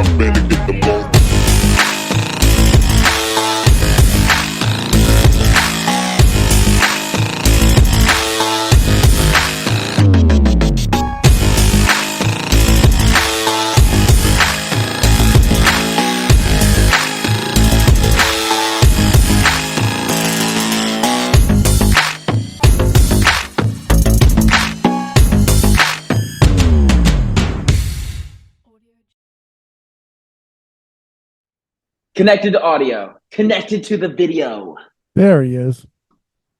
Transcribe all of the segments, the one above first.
I'm ready to get the most. Connected to audio. Connected to the video. There he is.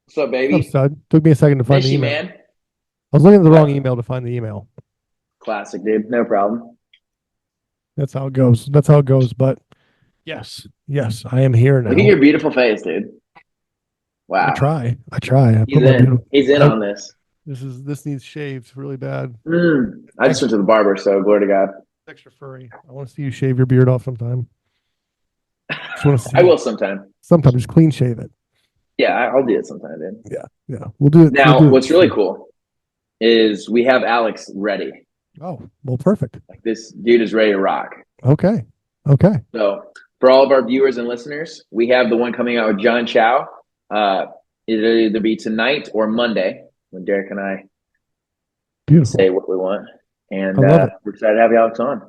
What's up, What's up, baby? stud? Took me a second to find Miss the you, email. man. I was looking at the wrong What? email to find the email. Classic, dude. No problem. That's how it goes. That's how it goes. But yes, I am here Look at now. your beautiful face, dude. I Wow. try. I try. I He's put my in. beautiful. He's in on this. This needs shaved really bad. I just went to the barber, so glory to God. Extra furry. I want to see you shave your beard off sometime. Just want to see I will it. sometime. Sometime just clean shave it. Yeah, I'll do it sometime, dude. Yeah. We'll do it. We'll Now, do it what's really soon. cool is we have Alex ready. Oh, well, perfect. Like this dude is ready to rock. Okay. So for all of our viewers and listeners, we have the one coming out with John Chow. It'll either be tonight or Monday when Derek and I Beautiful. say what we want. And I love it. we're excited to have Alex on.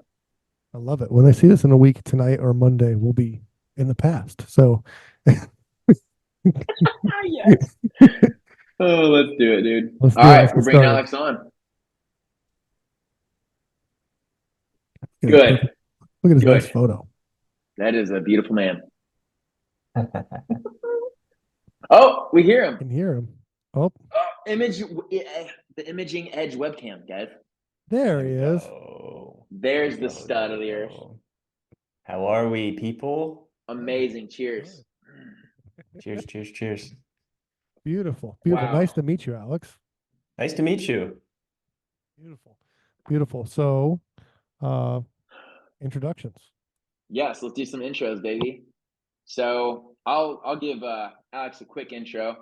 I love it. When I see this in a week, tonight or Monday, we'll be in the past. So Yes. Oh, let's do it, dude. let's All do it. right, Let's we're get bringing started. Alex on. Look at Good. look at his nice Good. photo. That is a beautiful man. Oh, we hear I him. can hear him. Oh, The imaging edge webcam, guys. there he is. There's the stud of the earth. How are we, people? Amazing. Cheers. Cheers. Beautiful. Wow. Nice to meet you, Alex. Nice to meet you. Beautiful. So, introductions. Yes, let's do some intros, baby. So I'll give Alex a quick intro.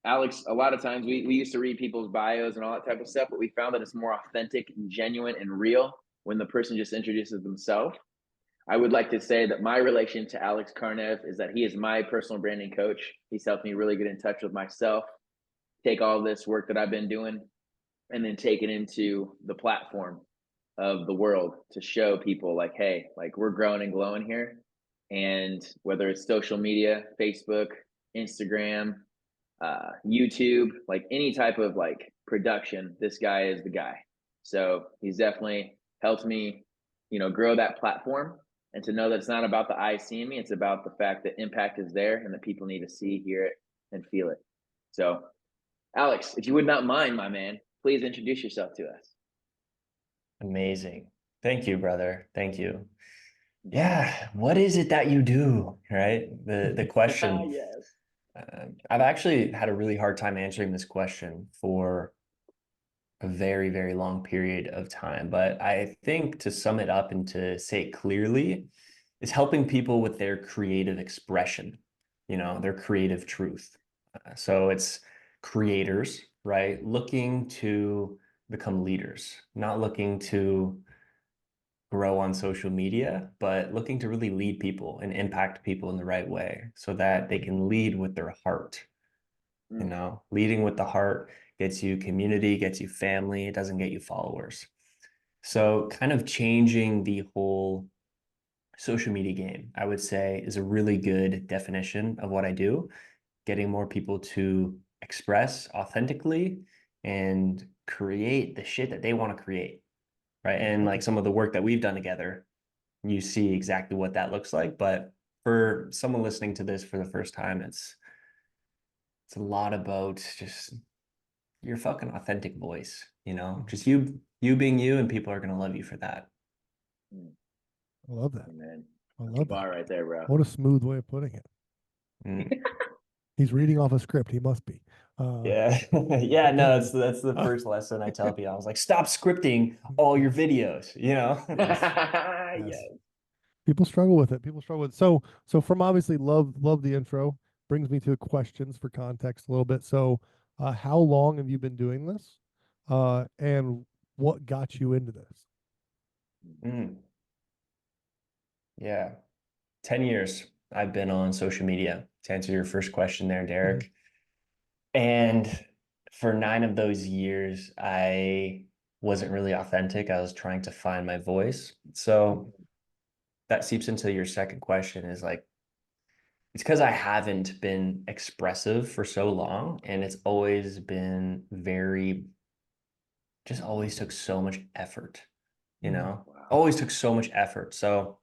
Alex, a lot of times we used to read people's bios and all that type of stuff, but we found that it's more authentic and genuine and real when the person just introduces themselves. I would like to say that my relation to Alex Carnev is that he is my personal branding coach. He's helped me really get in touch with myself, take all this work that I've been doing, and then take it into the platform of the world to show people like, hey, like we're growing and glowing here. And whether it's social media, Facebook, Instagram, YouTube, like any type of like production, this guy is the guy. So he's definitely helped me, grow that platform and to know that it's not about the eye seeing me. It's about the fact that impact is there and that people need to see, hear it, and feel it. So, Alex, if you would not mind, my man, please introduce yourself to us. Amazing. Thank you, brother. Thank you. Yeah, what is it that you do, right? The question. Yes. I've actually had a really hard time answering this question for a very, very long period of time. But I think to sum it up and to say it clearly is helping people with their creative expression, their creative truth. So it's creators, right? Looking to become leaders, not looking to grow on social media, but looking to really lead people and impact people in the right way so that they can lead with their heart. Leading with the heart gets you community, gets you family, it doesn't get you followers. So kind of changing the whole social media game, I would say, is a really good definition of what I do, getting more people to express authentically and create the shit that they want to create, right? And like some of the work that we've done together, you see exactly what that looks like. But for someone listening to this for the first time, it's a lot about just your fucking authentic voice, just you being you, and people are going to love you for that. I love that. Man. I love bar that. right there, bro. What a smooth way of putting it. He's reading off a script. He must be. Yeah. Yeah, no, that's the first lesson I tell people. I was like, stop scripting all your videos, Yes. People struggle with it. So from obviously love the intro brings me to questions for context a little bit. So how long have you been doing this? And what got you into this? Yeah. 10 years I've been on social media, to answer your first question there, Derek. And for 9 of those years, I wasn't really authentic. I was trying to find my voice. So that seeps into your second question, is like, it's because I haven't been expressive for so long, and it's always been just always took so much effort, Wow. always took so much effort. So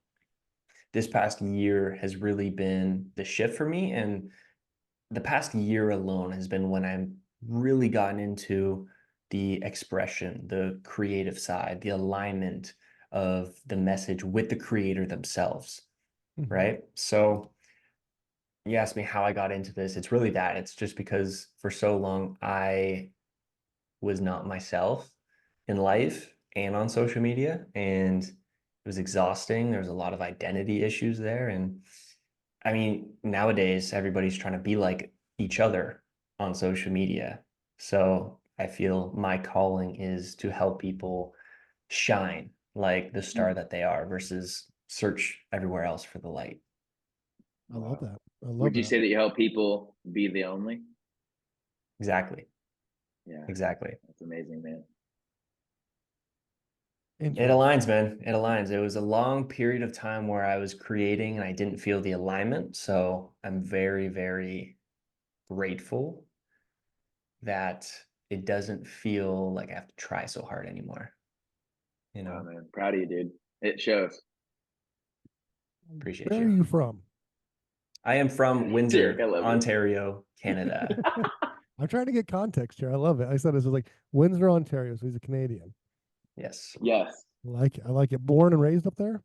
this past year has really been the shift for me. And the past year alone has been when I'm really gotten into the expression, the creative side, the alignment of the message with the creator themselves, right? So you asked me how I got into this. It's really that. It's just because for so long I was not myself in life and on social media, and it was exhausting. There was a lot of identity issues there. And I mean, nowadays everybody's trying to be like each other on social media. So I feel my calling is to help people shine like the star that they are versus search everywhere else for the light. I love that. I love Would you that. say that you help people be the only? Exactly. Yeah, Exactly. that's amazing, man. It aligns, man. It aligns. It was a long period of time where I was creating and I didn't feel the alignment. So I'm very, very grateful that it doesn't feel like I have to try so hard anymore. Wow, man. Proud of you, dude. It shows. Appreciate Where are you. you from? I am from Derek, I Windsor, love you. Ontario, Canada. I'm trying to get context here. I love it. I said this was like Windsor, Ontario, so he's a Canadian. Yes. Yes. I like it. I like it. Born and raised up there?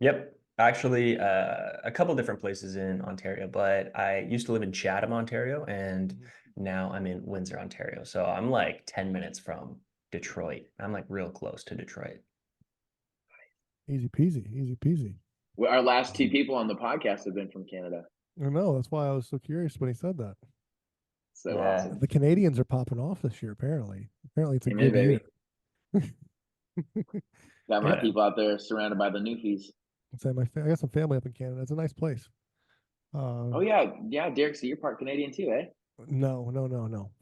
Yep. Actually, a couple different places in Ontario, but I used to live in Chatham, Ontario, and now I'm in Windsor, Ontario. So I'm like 10 minutes from Detroit. I'm like real close to Detroit. Easy peasy. Easy peasy. Well, our last 2 people on the podcast have been from Canada. I know. That's why I was so curious when he said that. So Yeah. awesome. The Canadians are popping off this year, apparently. Apparently, it's a Amen, good year. baby. Got my Yeah. people out there surrounded by the newfies. I got some family up in Canada. It's a nice place. Oh yeah, yeah, Derek. So you're part Canadian too, eh? No.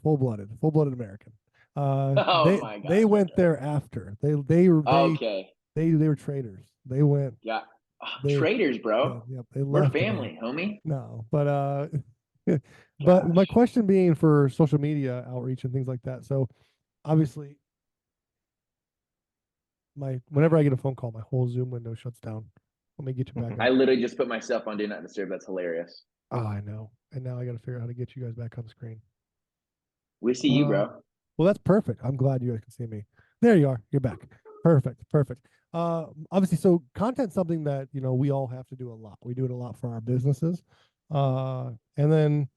Full blooded American. Oh They my they gosh. went Okay. there after. They Okay. they were traders. They went. Yeah. They Traders, Yeah, bro. yep. They We're left America. family, homie. No, but but my Gosh. question being for social media outreach and things like that. So obviously, whenever I get a phone call, my whole Zoom window shuts down. Let me get you back I up. literally just put myself on Do Not Disturb. That's hilarious. Oh, I know. And now I got to figure out how to get you guys back on the screen. We see you, bro. Well, that's perfect. I'm glad you guys can see me. There you are. You're back. Perfect. Obviously, so content's something that we all have to do a lot. We do it a lot for our businesses, and then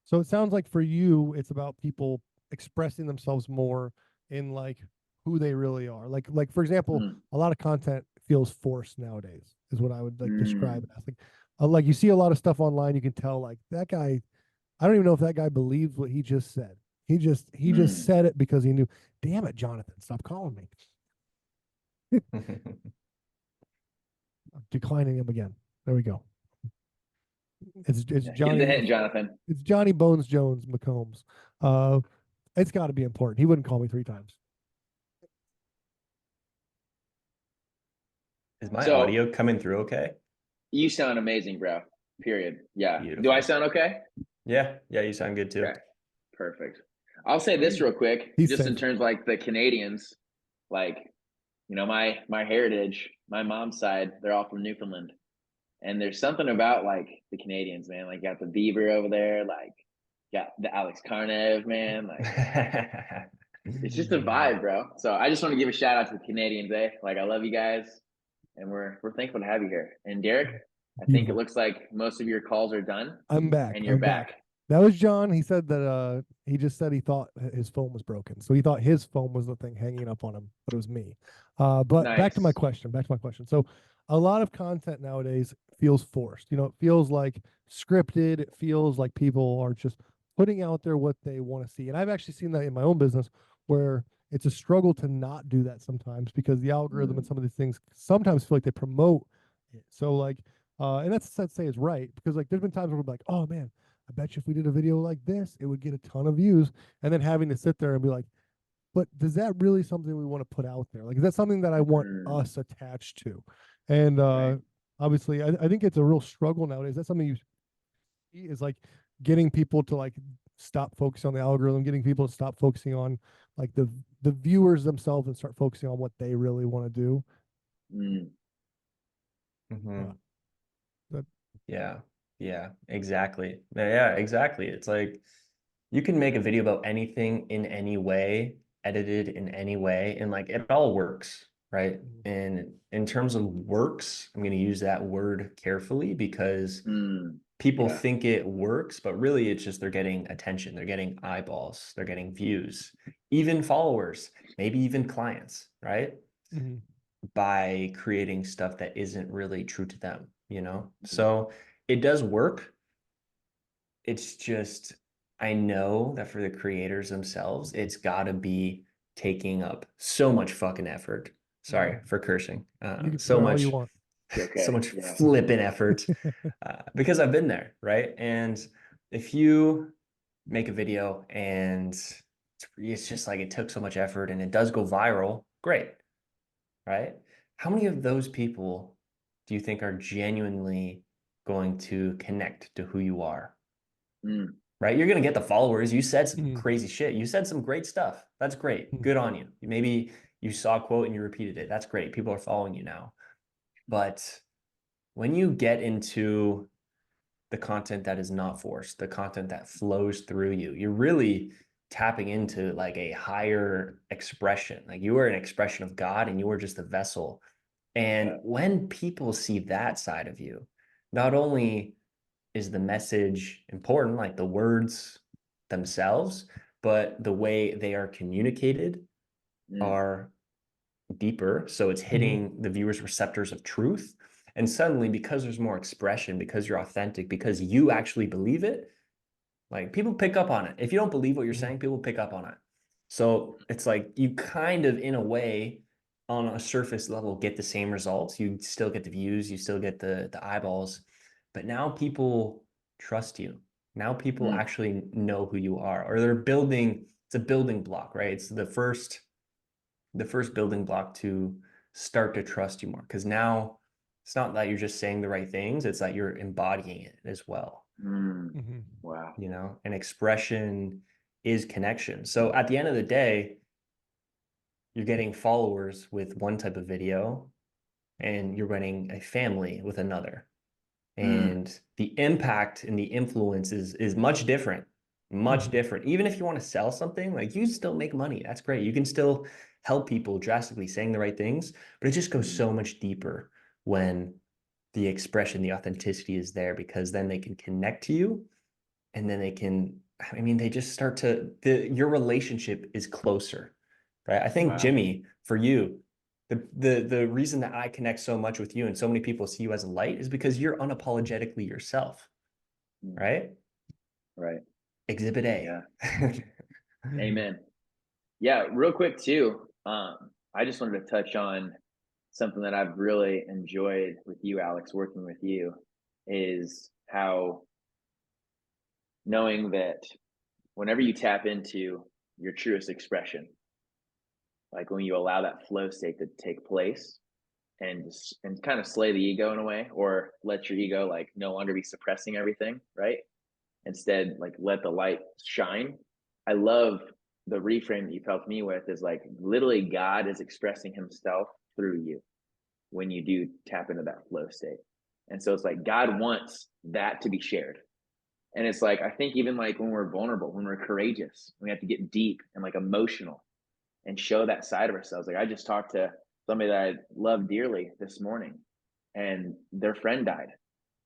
so it sounds like for you, it's about people expressing themselves more in like who they really are. Like for example, Mm. a lot of content feels forced nowadays, is what I would like describe it Mm. as. Like you see a lot of stuff online, you can tell like that guy. I don't even know if that guy believes what he just said. He just Mm. said it because he knew. Damn it, Jonathan, stop calling me. Declining him again. There we go. It's Yeah, get the hint, Johnny. Jonathan. It's Johnny Bones Jones McCombs. Uh, it's got to be important. He wouldn't call me 3 times. Is my So audio coming through okay? you sound amazing, bro. Period. Yeah. Do I Beautiful. sound okay? Yeah, you sound good too. Okay. Perfect. I'll say this real quick, He's just in safe. terms of like the Canadians, like, my heritage, my mom's side, they're all from Newfoundland. And there's something about like the Canadians, man. Like, got the beaver over there, like, got the Alex Carnev, man. Like, it's just a vibe, bro. So I just want to give a shout out to the Canadians, eh? Like, I love you guys, and we're thankful to have you here. And Derek, I think it Beautiful. looks like most of your calls are done, I'm back. and you're I'm back. back. That was John. He said that he just said he thought his phone was broken. So he thought his phone was the thing hanging up on him, but it was me. But back to my Nice. question. So a lot of content nowadays feels forced. It feels like scripted. It feels like people are just putting out there what they want to see. And I've actually seen that in my own business where it's a struggle to not do that sometimes because the algorithm and some of these things sometimes feel like they promote hit. So like, and that's, I'd say is right, because like there's been times where we're like, oh man, I bet you if we did a video like this, it would get a ton of views. And then having to sit there and be like, but does that really something we want to put out there? Like, is that something that I want us attached to? And Right. obviously, I think it's a real struggle nowadays. That's something you see is like getting people to like stop focusing on the algorithm, getting people to stop focusing on like the viewers themselves and start focusing on what they really want to do. Mm. Mhm. That, Yeah. Yeah, exactly. Yeah, exactly. It's like you can make a video about anything in any way, edited in any way, and like it all works, right? And in terms of works, I'm going to use that word carefully because people Yeah. think it works, but really it's just they're getting attention, they're getting eyeballs, they're getting views, even followers, maybe even clients, right? mhm. By creating stuff that isn't really true to them, you know? Mm. So it does work. It's just, I know that for the creators themselves, it's got to be taking up so much fucking effort. Sorry for cursing. You can So swear all you much, want. so Okay. much Yeah. flipping effort because I've been there, right? And if you make a video and it's just like it took so much effort and it does go viral, great, right? How many of those people do you think are genuinely going to connect to who you are? Mm. Right? You're going to get the followers. You said some Mhm. crazy shit. You said some great stuff. That's great. Mhm. Good on you. Maybe you saw a quote and you repeated it. That's great. People are following you now. But when you get into the content that is not forced, the content that flows through you, you're really tapping into like a higher expression. Like you are an expression of God and you are just a vessel. And Yeah. when people see that side of you, not only is the message important, like the words themselves, but the way they are communicated Mm. are deeper. So it's Mhm. hitting the viewer's receptors of truth. And suddenly, because there's more expression, because you're authentic, because you actually believe it, like people pick up on it. If you don't believe what you're Mhm. saying, people pick up on it. So it's like you kind of, in a way, on a surface level, get the same results. You still get the views, you still get the eyeballs, but now people trust you. Now people Mm. actually know who you are, or they're building. It's a building block, right? It's the first building block to start to trust you more. Because now it's not that you're just saying the right things; it's that you're embodying it as well. Mm. Mhm. Wow. And expression is connection. So at the end of the day, you're getting followers with one type of video and you're running a family with another. Mm. And the impact and the influence is much different, much Mhm. different. Even if you want to sell something, like you still make money. That's great. You can still help people drastically saying the right things, but it just goes Mm. so much deeper when the expression, the authenticity is there because then they can connect to you and then they can, I mean, they just start to your relationship is closer, right? I think Wow. Jimmy, for you, the reason that I connect so much with you and so many people see you as a light is because you're unapologetically yourself, Mm. right? Right. Exhibit A. Yeah. Mhm. Amen. Yeah. Real quick too. I just wanted to touch on something that I've really enjoyed with you, Alex, working with you, is how knowing that whenever you tap into your truest expression, like when you allow that flow state to take place and kind of slay the ego in a way, or let your ego like no longer be suppressing everything, right? Instead, like let the light shine. I love the reframe that you've helped me with is like literally God is expressing himself through you when you do tap into that flow state. And so it's like God wants that to be shared. And it's like, I think even like when we're vulnerable, when we're courageous, we have to get deep and like emotional and show that side of ourselves. Like I just talked to somebody that I love dearly this morning, and their friend died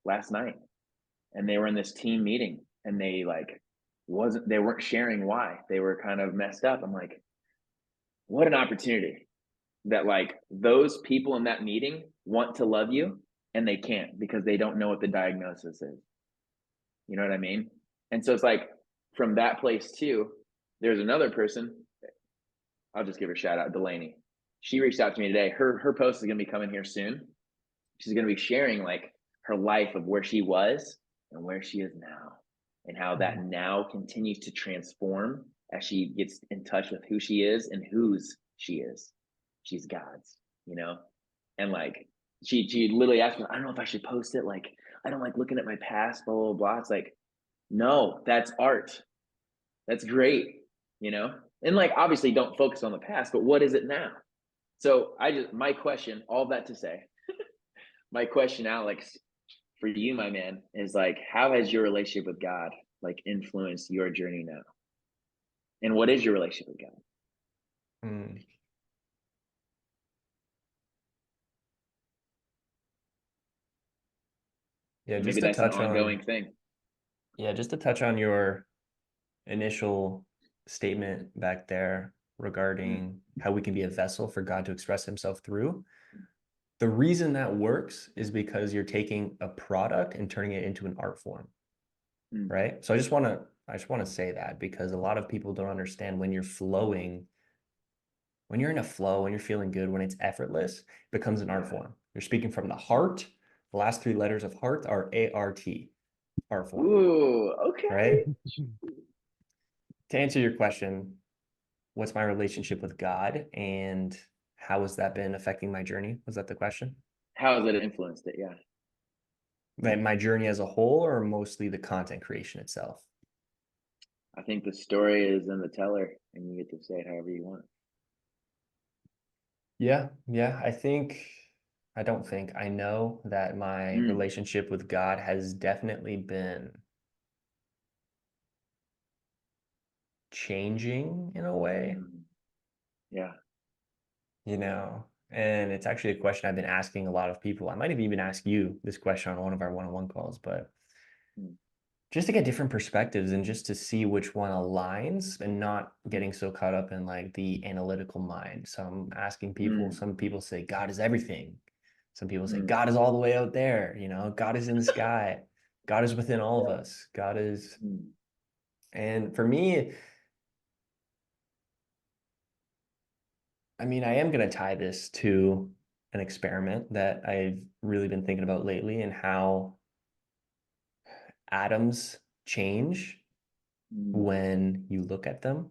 last night, and they were in this team meeting, and they weren't sharing why they were kind of messed up. I'm like, what an opportunity that like those people in that meeting want to love you and they can't because they don't know what the diagnosis is. You know what I mean? And so it's like from that place too, there's another person. I'll just give her a shout out, Delaney. She reached out to me today. Her post is gonna be coming here soon. she's going to be sharing like her life of where she was and where she is now, and how that now continues to transform as she gets in touch with who she is and whose she is. She's God's, you know? And like she literally asked me, I don't know if I should post it. Like, I don't like looking at my past, blah, blah, blah. It's like, no, that's art. That's great, you know? And like obviously don't focus on the past, but what is it now? So my question, all that to say, my question, Alex, for you, my man, is like, how has your relationship with God like influenced your journey now? And what is your relationship with God? Hmm. Yeah, And maybe just to that's an touch on, ongoing thing. yeah, just to touch on your initial statement back there Mm, regarding how we can be a vessel for God to express himself through. The reason that works is because you're taking a product and turning it into an art form, mm, right? So I just want to say that because a lot of people don't understand when you're flowing, when you're in a flow, when you're feeling good, when it's effortless, it becomes an art yeah. form. You're speaking from the heart. The last three letters of heart are A-R-T, art form, Ooh, okay. right? To answer your question, what's my relationship with God and how has that been affecting my journey? Was that the question? How has it influenced it? Yeah. My journey as a whole, or mostly the content creation itself? I think the story is in the teller, and you get to say it however you want. Yeah, I know that my Mm, relationship with God has definitely been changing in a way, mm, yeah. and it's actually a question I've been asking a lot of people. I might have even asked you this question on one of our one-on-one calls, but Mm, just to get different perspectives and just to see which one aligns and not mm, getting so caught up in like the analytical mind. So I'm asking people, mm, some people say God is everything. Some people say mm, God is all the way out there, God is in the sky. God is within all of yeah. us. God is, Mm, and for me, I mean, I am going to tie this to an experiment that I've really been thinking about lately and how atoms change mm, when you look at them.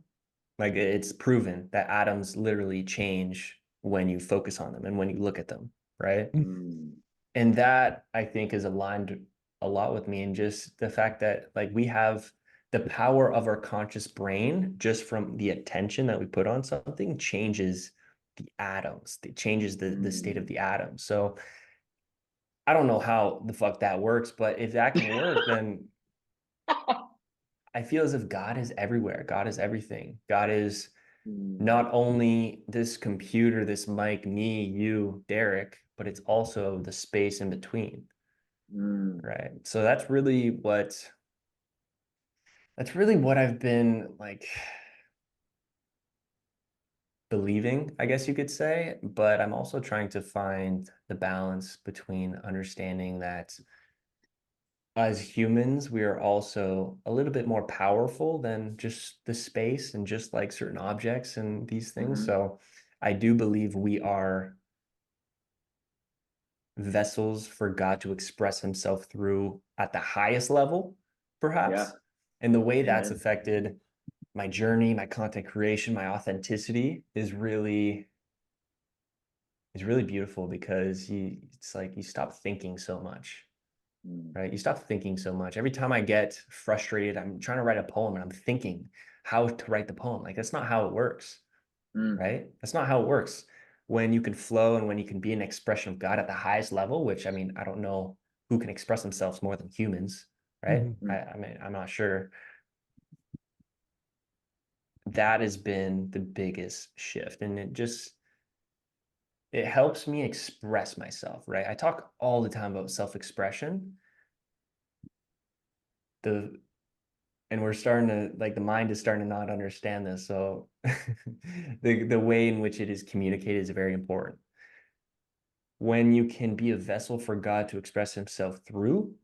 Like it's proven that atoms literally change when you focus on them and when you look at them, right? mm, And that I think is aligned a lot with me, and just the fact that like we have the power of our conscious brain just from the attention that we put on something changes the atoms. It changes the state of mm. the atom. So I don't know how the fuck that works, but if that can work, then I feel as if God is everywhere. God is everything. God is Mm, not only this computer, this mic, me, you, Derek, but it's also the space in between, mm, right? So that's really what I've been like believing, I guess you could say, but I'm also trying to find the balance between understanding that as humans, we are also a little bit more powerful than just the space and just like certain objects and these things. mm-hmm. So I do believe we are vessels for God to express himself through at the highest level, Yeah. perhaps. And the way that's Amen. affected my journey, my content creation, my authenticity is really beautiful because it's like you stop thinking so much, Mm, right? You stop thinking so much. Every time I get frustrated, I'm trying to write a poem and I'm thinking how to write the poem. Like that's not how it works, mm, right? That's not how it works. When you can flow and when you can be an expression of God at the highest level, which I mean, I don't know who can express themselves more than humans, right? Mhm. mm, I mean, I'm not sure. That has been the biggest shift. And it helps me express myself, right? I talk all the time about self-expression. The and we're starting to like the mind is starting to not understand this. So the way in which it is communicated is very important. When you can be a vessel for God to express himself through,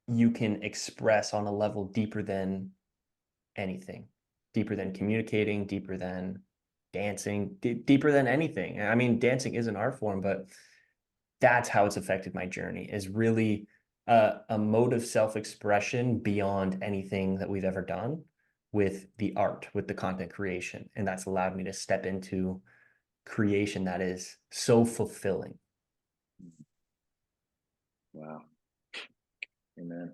you can express on a level deeper than anything, deeper than communicating, deeper than dancing, deeper than anything. I mean, dancing is an art form, but that's how it's affected my journey, is really a mode of self-expression beyond anything that we've ever done with the art, with the content creation. And that's allowed me to step into creation that is so fulfilling. Wow. Amen.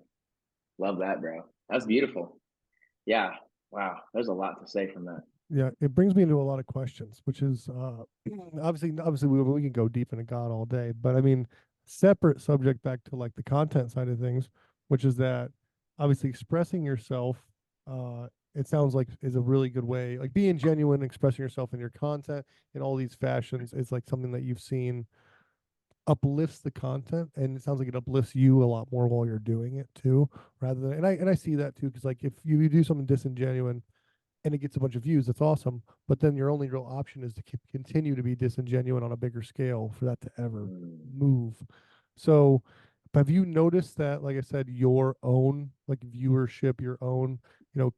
Love that, bro. That's beautiful. Yeah. Wow. There's a lot to say from that. Yeah, it brings me into a lot of questions, which is obviously we can go deep into God all day, but I mean, separate subject back to like the content side of things, which is that obviously expressing yourself, uh, it sounds like is a really good way, like being genuine, expressing yourself in your content in all these fashions is like something that you've seen uplifts the content, and it sounds like it uplifts you a lot more while you're doing it too, rather than, and I see that too, because like if you do something disingenuine and it gets a bunch of views, that's awesome. But then your only real option is to continue to be disingenuine on a bigger scale for that to ever Mm. move. So, have you noticed that, like I said, your own like viewership, your own,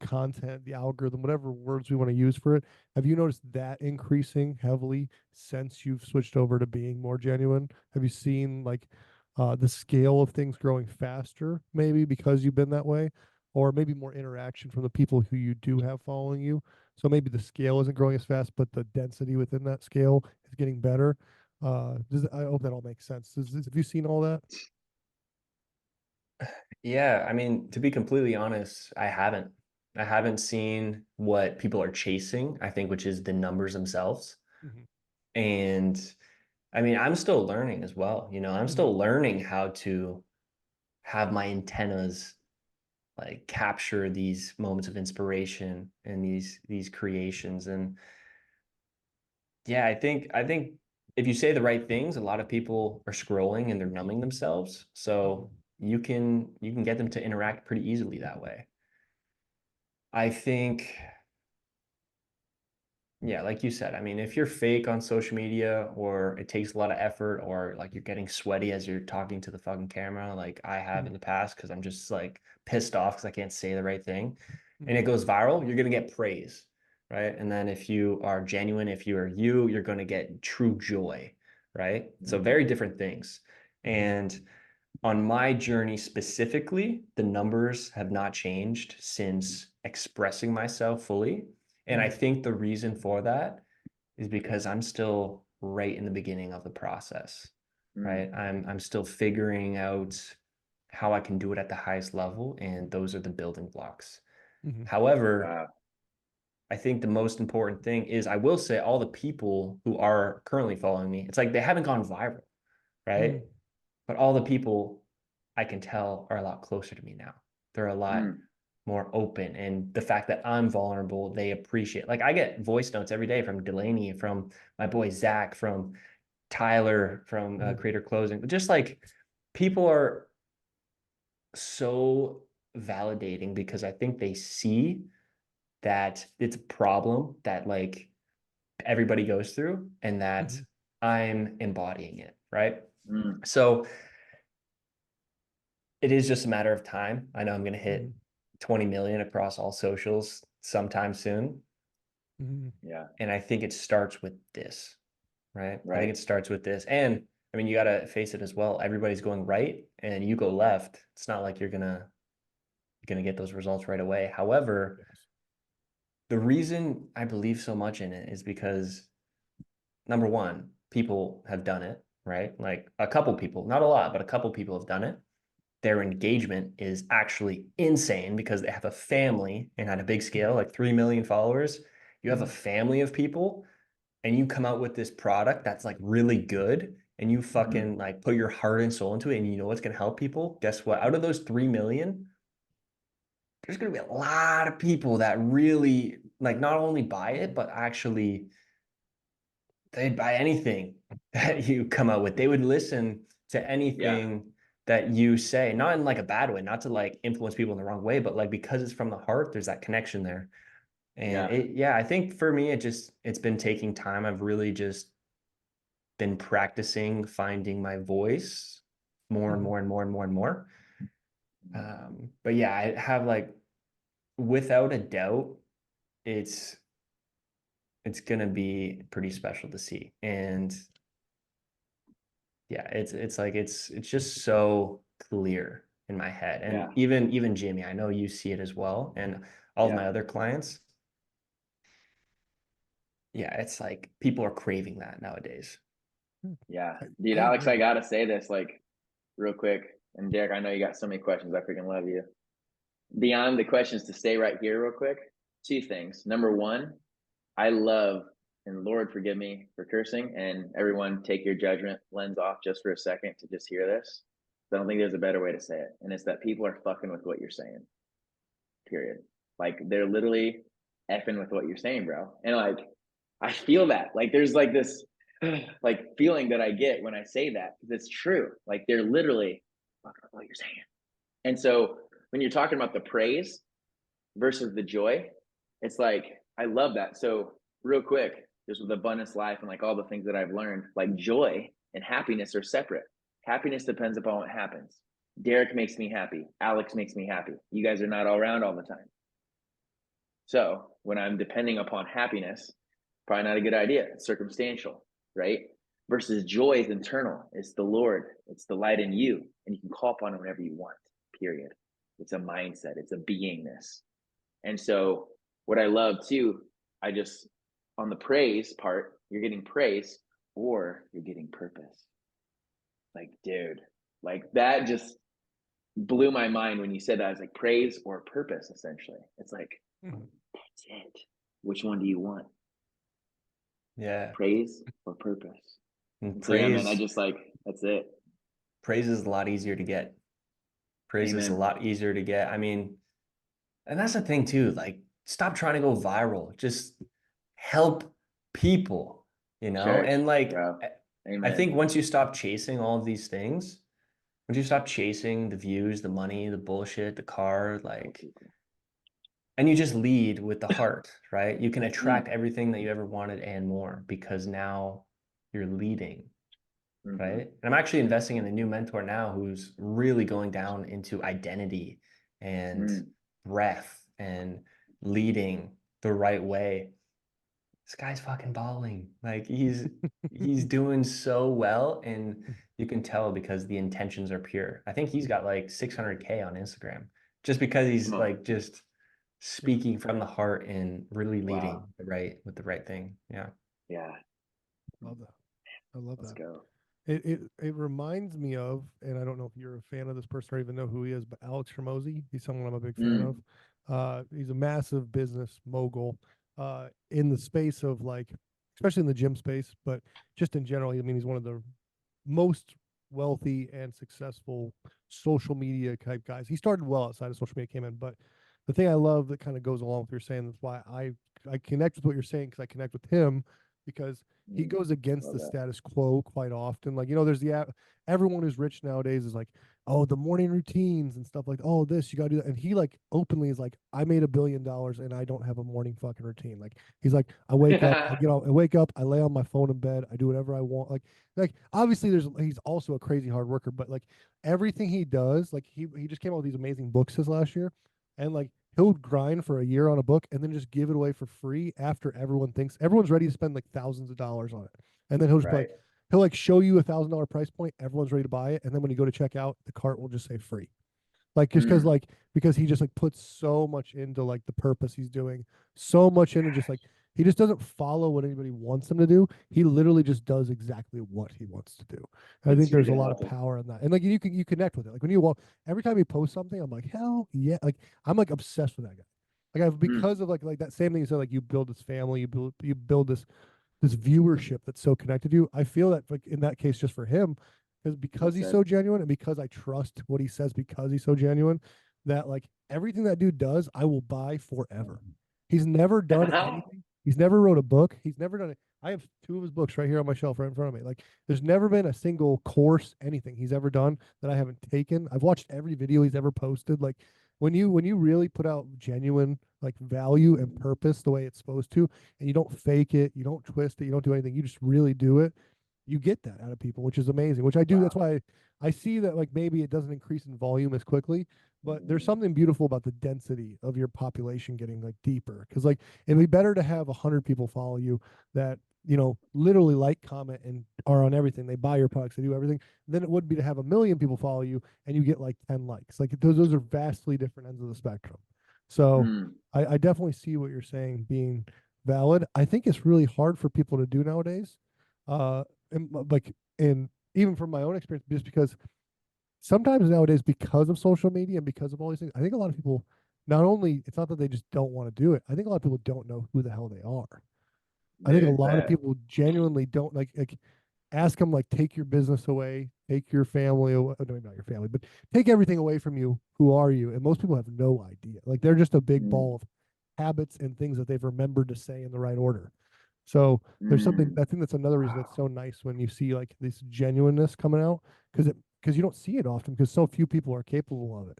content, the algorithm, whatever words we want to use for it, have you noticed that increasing heavily since you've switched over to being more genuine? Have you seen like the scale of things growing faster, maybe because you've been that way? Or maybe more interaction from the people who you do have following you. So maybe the scale isn't growing as fast, but the density within that scale is getting better. I hope that all makes sense. Have you seen all that? Yeah, I mean, to be completely honest, I haven't. I haven't seen what people are chasing, I think, which is the numbers themselves. Mm-hmm. And I mean, I'm still learning as well. I'm Mm-hmm. still learning how to have my antennas like capture these moments of inspiration and these creations. And yeah, I think if you say the right things, a lot of people are scrolling and they're numbing themselves. So you can get them to interact pretty easily that way. I think, yeah, like you said, I mean, if you're fake on social media or it takes a lot of effort or like you're getting sweaty as you're talking to the fucking camera, like I have Mm-hmm. in the past, because I'm just like pissed off because I can't say the right thing, and Mm-hmm. it goes viral, you're gonna get praise, right? And then if you are genuine, if you are you, you're gonna get true joy, right? So Mm. very different things. And on my journey specifically, the numbers have not changed since expressing myself fully. And I Mm-hmm. think the reason for that is because I'm still right in the beginning of the process, Mm. right? I'm still figuring out how I can do it at the highest level, and those are the building blocks. Mm-hmm. However, Wow. I think the most important thing is, I will say, all the people who are currently following me, it's like they haven't gone viral, right? But all the people I can tell are a lot closer to me now. They're a lot Mm. more open. And the fact that I'm vulnerable, they appreciate. Like I get voice notes every day from Delaney, from my boy Zach, from Tyler, from Mm-hmm. Creator Closing. Just like people are so validating, because I think they see that it's a problem that like everybody goes through, and that Mm-hmm. I'm embodying it, right? Mm. So it is just a matter of time. I know I'm going to Mm-hmm. hit 20 million across all socials sometime soon. Mm-hmm. Yeah. And I think it starts with this, right? I think Right. it starts with this. And I mean, you got to face it as well. Everybody's going right and you go left. It's not like you're going to get those results right away. However, Yes. the reason I believe so much in it is because, number one, people have done it, right? Like a couple people, not a lot, but a couple people have done it. Their engagement is actually insane because they have a family, and at a big scale, like 3 million followers, you have a Mm-hmm. family of people, and you come out with this product that's like really good, and you Mm. fucking like put your heart and soul into it, and you know what's going to help people. Guess what? Out of those 3 million, there's going to be a lot of people that really like not only buy it, but actually they'd buy anything that you come out with. They would listen to Yeah. anything that you say, not in like a bad way, not to like influence people in the wrong way, but like because it's from the heart, there's that connection there. And Yeah. yeah, I think for me, it's been taking time. I've really just been practicing finding my voice more and Mm-hmm. more and more and more and more. But yeah, I have like, without a doubt, it's it's gonna be pretty special to see. And Yeah, it's like it's just so clear in my head. Yeah. And even Jimmy, I know you see it as well, and all of Yeah. my other clients. Yeah, it's like people are craving that nowadays. Yeah. I, Dude, I Alex, I agree. gotta say this like real quick. And Derek, I know you got so many questions. I freaking love you. Beyond the questions to stay right here real quick, two things. Number one, I love, and Lord forgive me for cursing, and everyone take your judgment lens off just for a second to just hear this. I don't think there's a better way to say it. And it's that people are fucking with what you're saying. Period. Like they're literally effing with what you're saying, bro. And like I feel that. Like there's like this like feeling that I get when I say that because it's true. Like they're literally fucking with what you're saying. And so when you're talking about the praise versus the joy, it's like I love that. So real quick, just with abundance life and like all the things that I've learned, like joy and happiness are separate. Happiness depends upon what happens. Derek makes me happy. Alex makes me happy. You guys are not all around all the time. So when I'm depending upon happiness, probably not a good idea. It's circumstantial, right? Versus joy is internal. It's the Lord. It's the light in you, and you can call upon it whenever you want. Period. It's a mindset. It's a beingness. And so what I love too, I just on the praise part, you're getting praise or you're getting purpose. Like, dude, like that just blew my mind when you said that. I was like, praise or purpose, essentially. It's like, Mhm. that's it. Which one do you want? Yeah. Praise or purpose? And And so yeah, man, I praise just like that's it. praise is a lot easier to get. Praise is a Amen. lot easier to get. I mean, and that's the thing too. Like, stop trying to go viral. Just help people, you know? Church, And like bro. I Amen. think once you stop chasing all of these things, once you stop chasing the views, the money, the bullshit, the car, Help like, people. and you just lead with the heart, right? You can Mm. attract everything that you ever wanted and more because now you're leading, Mm-hmm. right? And I'm actually investing in a new mentor now who's really going down into identity and Mm. breath and leading the right way. This guy's fucking balling. Like he's doing so well, and you can tell because the intentions are pure. I think he's got like 600K on Instagram just because he's Come on. like just Yeah. speaking from the heart and really Wow. leading the right with the right thing. Yeah. Yeah. Love that. I love Let's that. go. It reminds me of, and I don't know if you're a fan of this person or even know who he is, but Alex Carnev. He's someone I'm a big fan of. Mm. He's a massive business mogul in the space of like, especially in the gym space, but just in general. I mean, he's one of the most wealthy and successful social media type guys. He started well outside of social media, came in, but the thing I love that kind of goes along with what you're saying, that's why I connect with what you're saying because I connect with him because he Mm. goes against Love the that. status quo quite often. Like, there's everyone who's rich nowadays is like, oh, the morning routines and stuff like, oh, this, you got to do that. And he like openly is like, I made $1 billion and I don't have a morning fucking routine. Like, he's like, I wake up, I wake up, I lay on my phone in bed, I do whatever I want. Like obviously he's also a crazy hard worker, but like everything he does, like he just came out with these amazing books this last year. And like he'll grind for a year on a book and then just give it away for free after everyone thinks everyone's ready to spend like thousands of dollars on it. And then he'll just be like, Right. he'll like show you $1,000 price point, everyone's ready to buy it. And then when you go to check out, the cart will just say free. Like just Mm. because he just like puts so much into like the purpose he's doing, so much into just like he just doesn't follow what anybody wants him to do. He literally just does exactly what he wants to do. And I It's think there's a freaking lot of awesome. power in that. And like you connect with it. Like when you walk every time he posts something, I'm like, hell yeah. Like I'm like obsessed with that guy. Like I've Mm. because of like that same thing you said, like you build this family, you build this viewership that's so connected to you. I feel that like in that case just for him, because Well he's said. so genuine and because I trust what he says because he's so genuine, that like everything that dude does, I will buy forever. He's never done anything. He's never wrote a book. He's never done it. I have two of his books right here on my shelf right in front of me. Like there's never been a single course, anything he's ever done that I haven't taken. I've watched every video he's ever posted. Like when you really put out genuine like value and purpose the way it's supposed to, and you don't fake it, you don't twist it, you don't do anything, you just really do it, you get that out of people, which is amazing. Which I do. That's Wow. why I see that like maybe it doesn't increase in volume as quickly, but there's something beautiful about the density of your population getting like deeper. Because like it'd be better to have 100 people follow you that literally like, comment, and are on everything. They buy your products, they do everything, than it would be to have 1 million people follow you and you get like 10 likes. Like those are vastly different ends of the spectrum. So I definitely see what you're saying being valid. I think it's really hard for people to do nowadays. And even from my own experience, just because sometimes nowadays, because of social media and because of all these things, I think a lot of people, not only, it's not that they just don't want to do it, I think a lot of people don't know who the hell they are. I think a Dude, lot of that. people genuinely don't like ask them, like, take your business away, take your family away, no, not your family, but take everything away from you. Who are you? And most people have no idea. Like they're just a big Mm, ball of habits and things that they've remembered to say in the right order. So there's something, mm, I think that's another reason it's wow. so nice when you see like this genuineness coming out, because you don't see it often because so few people are capable of it.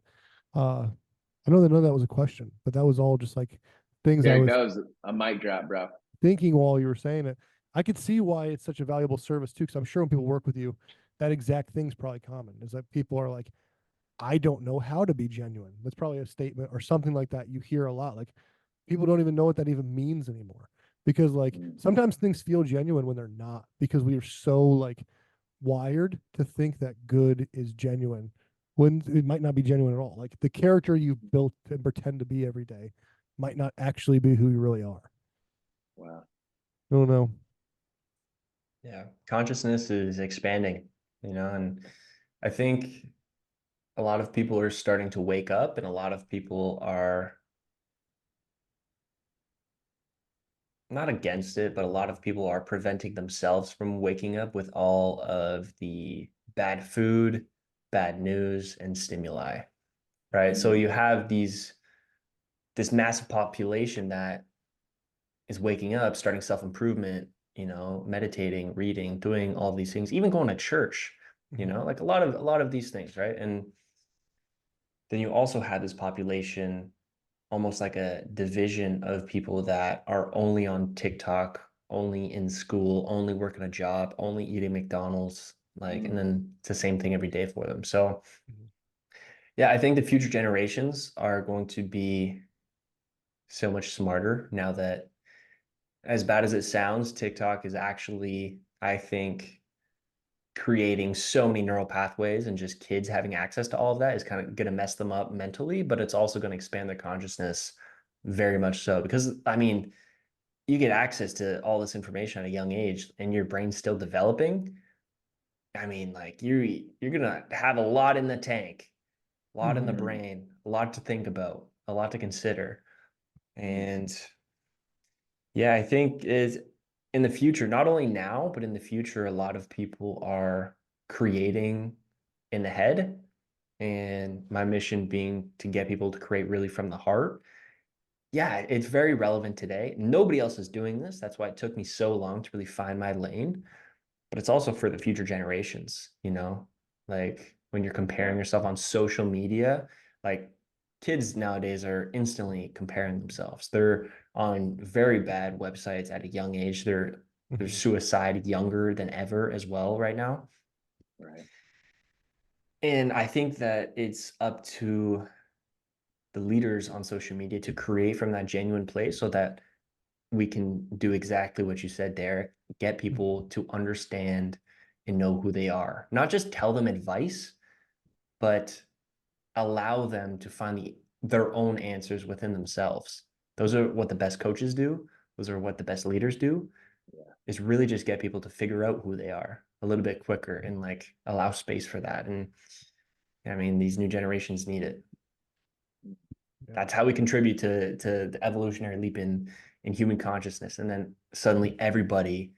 I know that none of that was a question, but that was all just like things I Derek, was that was a mic drop, bro. thinking while you were saying it. I could see why it's such a valuable service too, because I'm sure when people work with you, that exact thing's probably common. Is that people are like, I don't know how to be genuine. That's probably a statement or something like that you hear a lot. Like people don't even know what that even means anymore. Because like Mm, sometimes things feel genuine when they're not, because we are so like wired to think that good is genuine when it might not be genuine at all. Like the character you've built and pretend to be every day might not actually be who you really are. wow. I don't know. Yeah, consciousness is expanding, and I think a lot of people are starting to wake up, and a lot of people are not against it, but a lot of people are preventing themselves from waking up with all of the bad food, bad news, and stimuli, right? So Mm, you have this massive population that is waking up, starting self-improvement, meditating, reading, doing all these things, even going to church, Mhm. like a lot of these things, right? And then you also have this population, almost like a division of people that are only on TikTok, only in school, only working a job, only eating McDonald's, like, and mm, then it's the same thing every day for them. So Mhm. yeah, I think the future generations are going to be so much smarter now that, as bad as it sounds, TikTok is actually, I think, creating so many neural pathways, and just kids having access to all of that is kind of going to mess them up mentally, but it's also going to expand their consciousness very much so. Because, I mean, you get access to all this information at a young age and your brain's still developing. I mean, like you're gonna have a lot in the tank, a lot in the Mhm. mm, brain, a lot to think about, a lot to consider. mm, And yeah, I think is in the future, not only now, but in the future, a lot of people are creating in the head. And my mission being to get people to create really from the heart. Yeah, it's very relevant today. Nobody else is doing this. That's why it took me so long to really find my lane. But it's also for the future generations, like when you're yeah, comparing yourself on social media, like kids nowadays are instantly comparing themselves. They're on very bad websites at a young age. There's Mhm. suicide younger than ever as well right now. right. And I think that it's up to the leaders on social media to create from that genuine place so that we can do exactly what you said, Derek, get Mhm. people to understand and know who they are. Not just tell them advice, but allow them to find their own answers within themselves. Those are what the best coaches do. Those are what the best leaders do, Yeah. is really just get people to figure out who they are a little bit quicker and like allow space for that. And I mean, these new generations need it. Yeah. That's how we contribute to the evolutionary leap in human consciousness. And then suddenly everybody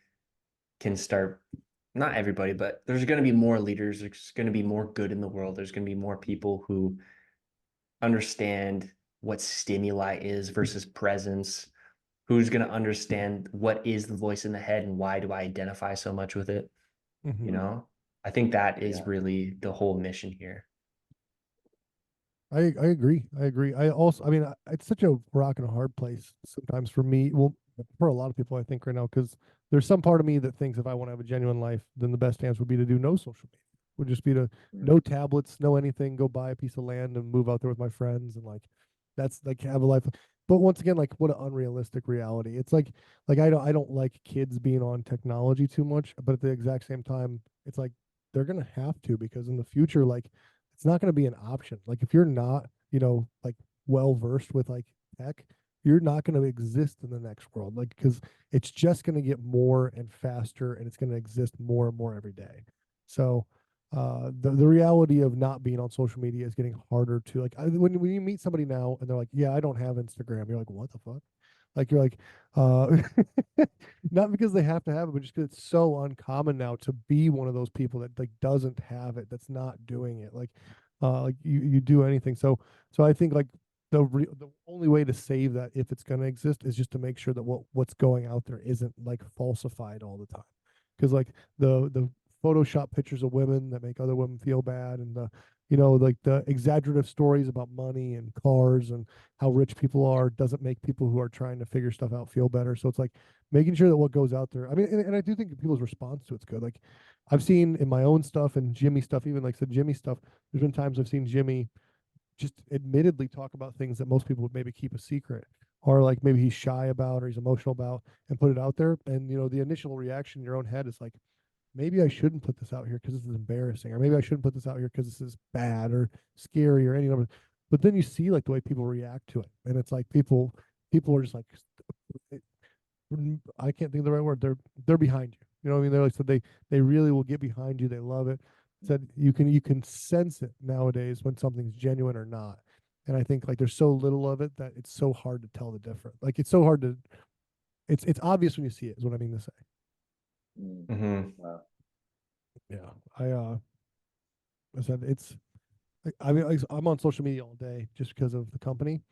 can start, not everybody, but there's going to be more leaders. There's going to be more good in the world. There's going to be more people who understand what stimuli is versus presence, who's going to understand what is the voice in the head and why do I identify so much with it, you Mhm. know? I think that is Yeah. really the whole mission here. I agree. I agree. I also, I mean, it's such a rock and a hard place sometimes for me. Well, for a lot of people, I think right now, because there's some part of me that thinks if I want to have a genuine life, then the best answer would be to do no social media. Would just be to Mm, no tablets, no anything, go buy a piece of land and move out there with my friends and like that's like have a life. but once again, like what an unrealistic reality. It's like I don't like kids being on technology too much, but at the exact same time, it's like they're gonna have to, because in the future, like it's not gonna be an option. Like if you're not, like well versed with like tech, you're not gonna exist in the next world. Like because it's just gonna get more and faster, and it's gonna exist more and more every day. So the reality of not being on social media is getting harder to like when you meet somebody now and they're like, yeah, I don't have Instagram, you're like, what the fuck? Like you're like, uh not because they have to have it, but just because it's so uncommon now to be one of those people that like doesn't have it, that's not doing it. Like you do anything. So I think like the only way to save that, if it's going to exist, is just to make sure that what's going out there isn't like falsified all the time. Because like the Photoshop pictures of women that make other women feel bad, and like the exaggerative stories about money and cars and how rich people are, doesn't make people who are trying to figure stuff out feel better. So it's like making sure that what goes out there, I mean, and I do think people's response to it's good. Like I've seen in my own stuff and Jimmy stuff, even like the Jimmy stuff, there's been times I've seen Jimmy just admittedly talk about things that most people would maybe keep a secret, or like maybe he's shy about or he's emotional about, and put it out there. And the initial reaction in your own head is like, maybe I shouldn't put this out here because this is embarrassing, or maybe I shouldn't put this out here because this is bad or scary or any number. But then you see like the way people react to it, and it's like people are just like, I can't think of the right word. They're behind you. You know what I mean? They're like, so they really will get behind you. They love it. Said you can sense it nowadays when something's genuine or not. And I think like there's so little of it that it's so hard to tell the difference. Like it's so hard to it's obvious when you see it, is what I mean to say. Mm-hmm. Wow. Yeah. I said I mean, I'm on social media all day just because of the company,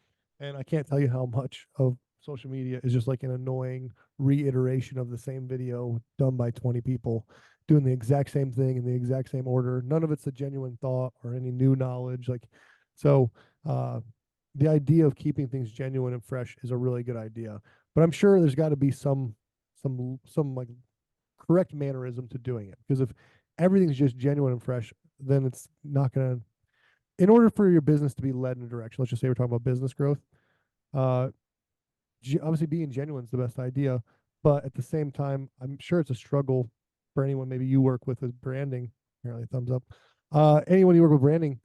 and I can't tell you how much of social media is just like an annoying reiteration of the same video done by 20 people doing the exact same thing in the exact same order. None of it's a genuine thought or any new knowledge. Like, so uh, the idea of keeping things genuine and fresh is a really good idea, but I'm sure there's got to be some like correct mannerism to doing it, because if everything's just genuine and fresh, then it's not going to, in order for your business to be led in a direction, let's just say we're talking about business growth, uh, obviously being genuine is the best idea, but at the same time, I'm sure it's a struggle for anyone maybe you work with branding. Apparently, thumbs up. Anyone you work with branding,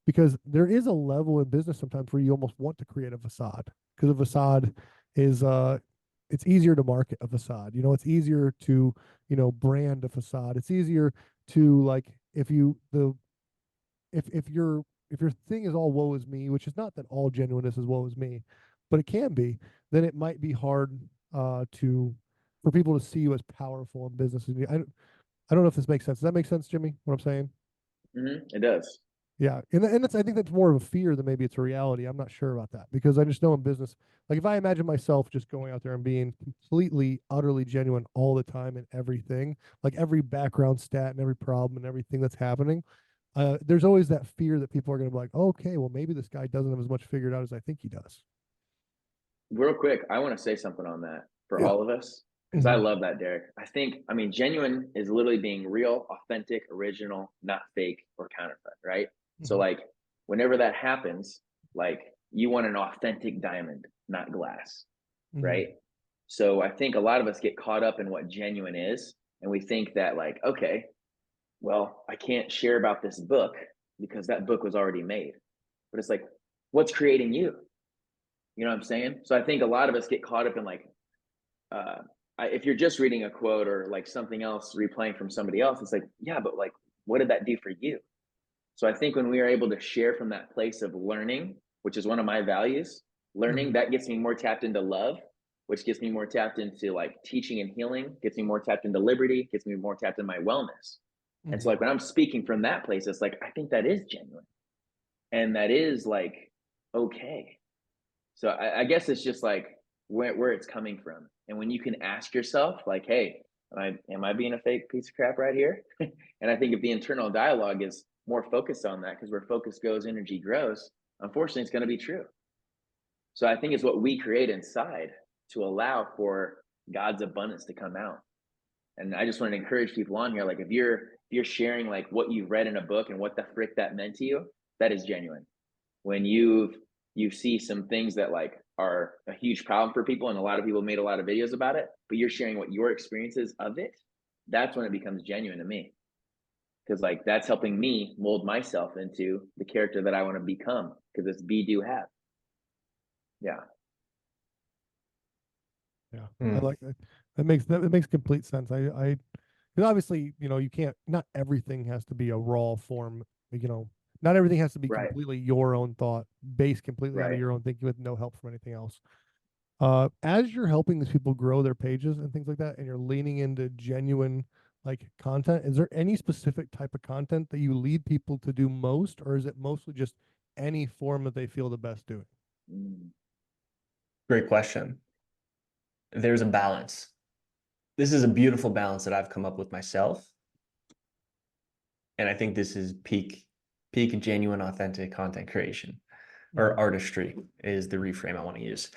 because there is a level in business sometimes where you almost want to create a facade, because a facade is it's easier to market a facade. It's easier to brand a facade. It's easier to like if you the if your thing is all woe is me, which is not that all genuineness is woe is me, but it can be, then it might be hard to for people to see you as powerful in business. I don't know if this makes sense. Does that make sense, Jimmy? What I'm saying? It does. Yeah, and I think that's more of a fear than maybe it's a reality. I'm not sure about that, because I just know in business, like if I imagine myself just going out there and being completely, utterly genuine all the time in everything, like every background stat and every problem and everything that's happening, there's always that fear that people are going to be like, okay, well maybe this guy doesn't have as much figured out as I think he does. Real quick, I want to say something on that for Yeah. all of us, because I love that, Derek. I mean, genuine is literally being real, authentic, original, not fake or counterfeit, right? So, like, whenever that happens, like, you want an authentic diamond, not glass, right? So, I think a lot of us get caught up in what genuine is, and we think that, like, okay, well, I can't share about this book because that book was already made. But it's like, what's creating you? You know what I'm saying? So I think a lot of us get caught up in like, if you're just reading a quote or like something else replaying from somebody else, it's like, yeah, but like, what did that do for you? So I think when we are able to share from that place of learning, which is one of my values, learning, that gets me more tapped into love, which gets me more tapped into like teaching and healing, gets me more tapped into liberty, gets me more tapped into my wellness. And so like when I'm speaking from that place, it's like, I think that is genuine. And that is like, okay. So I guess it's just like where it's coming from. And when you can ask yourself, like, hey, am I being a fake piece of crap right here? And I think if the internal dialogue is more focused on that, because where focus goes, energy grows, unfortunately, it's going to be true. So I think it's what we create inside to allow for God's abundance to come out. And I just want to encourage people on here, like if you're sharing like what you've read in a book and what the frick that meant to you, that is genuine. When you see some things that like are a huge problem for people, and a lot of people made a lot of videos about it, but you're sharing what your experiences of it, that's when it becomes genuine to me. Because like that's helping me mold myself into the character that I want to become, because it's be do have. Yeah. Yeah, I Mm. like that. That makes complete sense. Because obviously, you know, you can't. Not everything has to be a raw form. You know, not everything has to be Right. completely your own thought, based completely out of Right. your own thinking with no help from anything else. As you're helping these people grow their pages and things like that, and you're leaning into genuine like content, is there any specific type of content that you lead people to do most, or is it mostly just any form that they feel the best doing? Mm. Great question. There's a balance. This is a beautiful balance that I've come up with myself. And I think this is peak genuine, authentic content creation, or artistry is the reframe I want to use.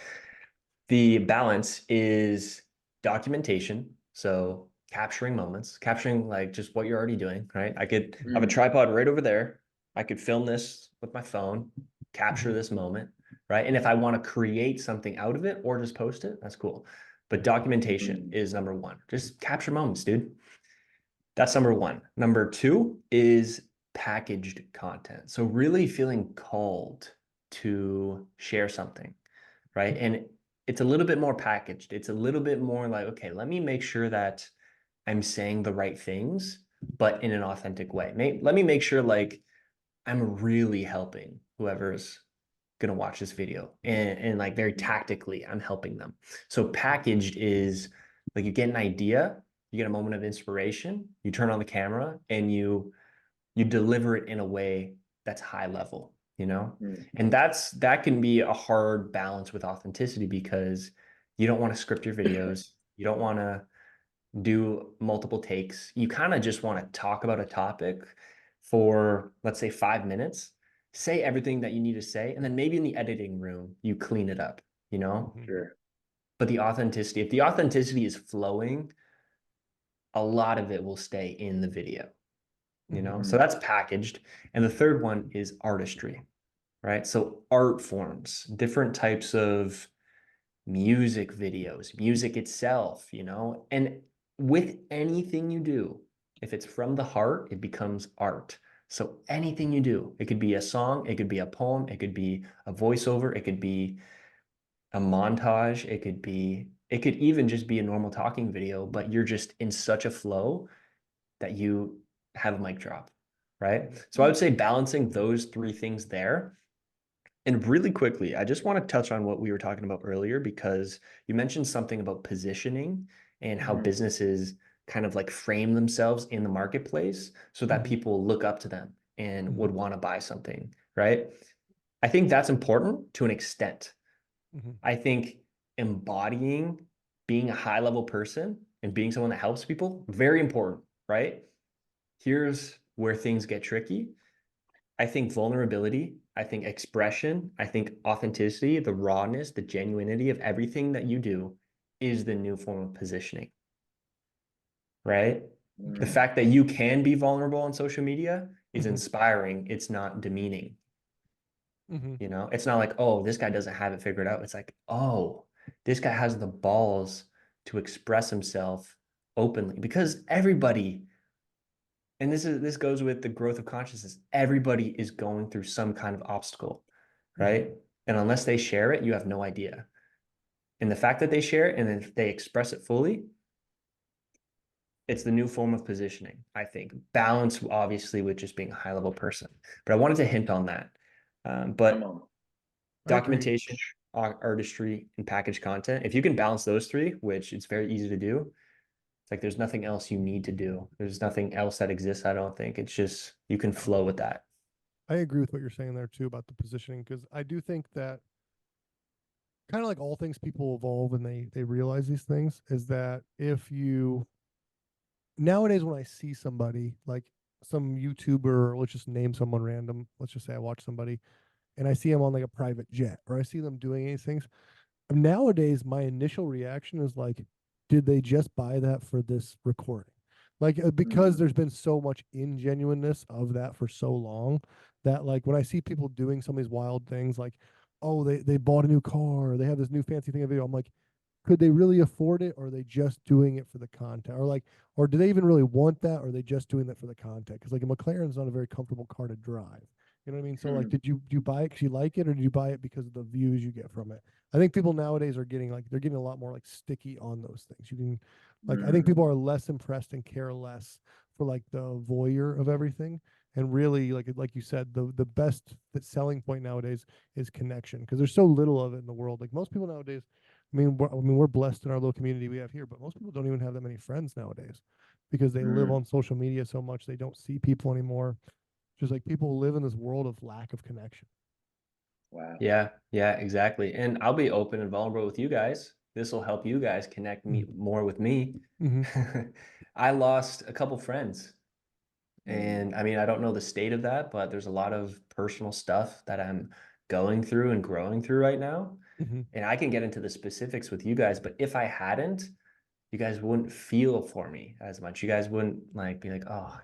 The balance is documentation. So capturing moments, capturing like just what you're already doing, right? I could have a Mm. tripod right over there. I could film this with my phone, capture this moment, right? And if I want to create something out of it or just post it, that's cool. But documentation is number one. Just capture moments, dude. That's number one. Number two is packaged content. So really feeling called to share something, right? And it's a little bit more packaged. It's a little bit more like, okay, let me make sure that I'm saying the right things, but in an authentic way. Let me make sure like I'm really helping whoever's gonna watch this video, and like very tactically I'm helping them. So packaged is like you get an idea, you get a moment of inspiration, you turn on the camera and you deliver it in a way that's high level, you know? Mm. And that can be a hard balance with authenticity because you don't want to script your videos, you don't want to do multiple takes. You kind of just want to talk about a topic for, let's say, 5 minutes, say everything that you need to say, and then maybe in the editing room, you clean it up, you know? Sure. But the authenticity, if the authenticity is flowing, a lot of it will stay in the video, you know? So Mm. that's packaged. And the third one is artistry, right? So art forms, different types of music videos, music itself, you know, and with anything you do, if it's from the heart, it becomes art. So anything you do, it could be a song, it could be a poem, it could be a voiceover, it could be a montage, it could even just be a normal talking video, but you're just in such a flow that you have a mic drop, right? So I would say balancing those three things there. And really quickly, I just want to touch on what we were talking about earlier because you mentioned something about positioning and how Mm. businesses kind of like frame themselves in the marketplace so that people look up to them and would want to buy something, right? I think that's important to an extent. I think embodying being a high level person and being someone that helps people, very important, right? Here's where things get tricky. I think vulnerability, I think expression, I think authenticity, the rawness, the genuinity of everything that you do is the new form of positioning, right? The Mm. fact that you can be vulnerable on social media is inspiring. It's not demeaning. You know, it's not like, oh, this guy doesn't have it figured out. It's like, oh, this guy has the balls to express himself openly because everybody, and this goes with the growth of consciousness, everybody is going through some kind of obstacle, right? And unless they share it, you have no idea. And the fact that they share it and then they express it fully, it's the new form of positioning, I think. Balance, obviously, with just being a high level person. But I wanted to hint on that. Come But on. I agree. documentation, artistry, and packaged content, if you can balance those three, which it's very easy to do, it's like there's nothing else you need to do. There's nothing else that exists, I don't think. It's just you can flow with that. I agree with what you're saying there too about the positioning, because I do think that kind of like all things, people evolve and they realize these things. Is that if you nowadays when I see somebody like some YouTuber, let's just name someone random. Let's just say I watch somebody and I see them on like a private jet or I see them doing these things. Nowadays, my initial reaction is like, did they just buy that for this recording? Like, because Mm. there's been so much ingenuineness of that for so long that, like, when I see people doing some of these wild things, like, oh, they bought a new car, or they have this new fancy thing of video. I'm like, could they really afford it, or are they just doing it for the content, or like, or do they even really want that, or are they just doing that for the content? Because like a McLaren's not a very comfortable car to drive. You know what I mean? So like, did you buy it because you like it, or did you buy it because of the views you get from it? I think people nowadays are getting like they're getting a lot more like sticky on those things. You can like I think people are less impressed and care less for like the voyeur of everything. And really, like you said, the best selling point nowadays is connection because there's so little of it in the world. Like most people nowadays, we're blessed in our little community we have here, but most people don't even have that many friends nowadays because they live on social media so much they don't see people anymore. Just like people live in this world of lack of connection. Wow. Yeah, yeah, exactly. And I'll be open and vulnerable with you guys. This will help you guys connect me more with me. Mm-hmm. I lost a couple friends. Mm. And I mean, I don't know the state of that, but there's a lot of personal stuff that I'm going through and growing through right now. Mm-hmm. And I can get into the specifics with you guys, but if I hadn't, you guys wouldn't feel for me as much. You guys wouldn't like be like, oh,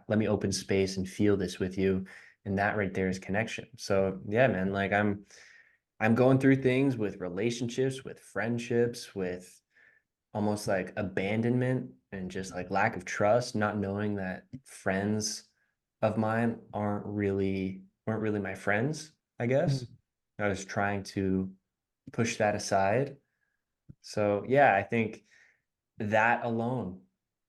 let me open space and feel this with you. And that right there is connection. So yeah, man, like I'm going through things with relationships, with friendships, with almost like abandonment and just like lack of trust, not knowing that friends of mine weren't really my friends, I Mm-hmm. guess. I was trying to push that aside. So yeah, I think that alone,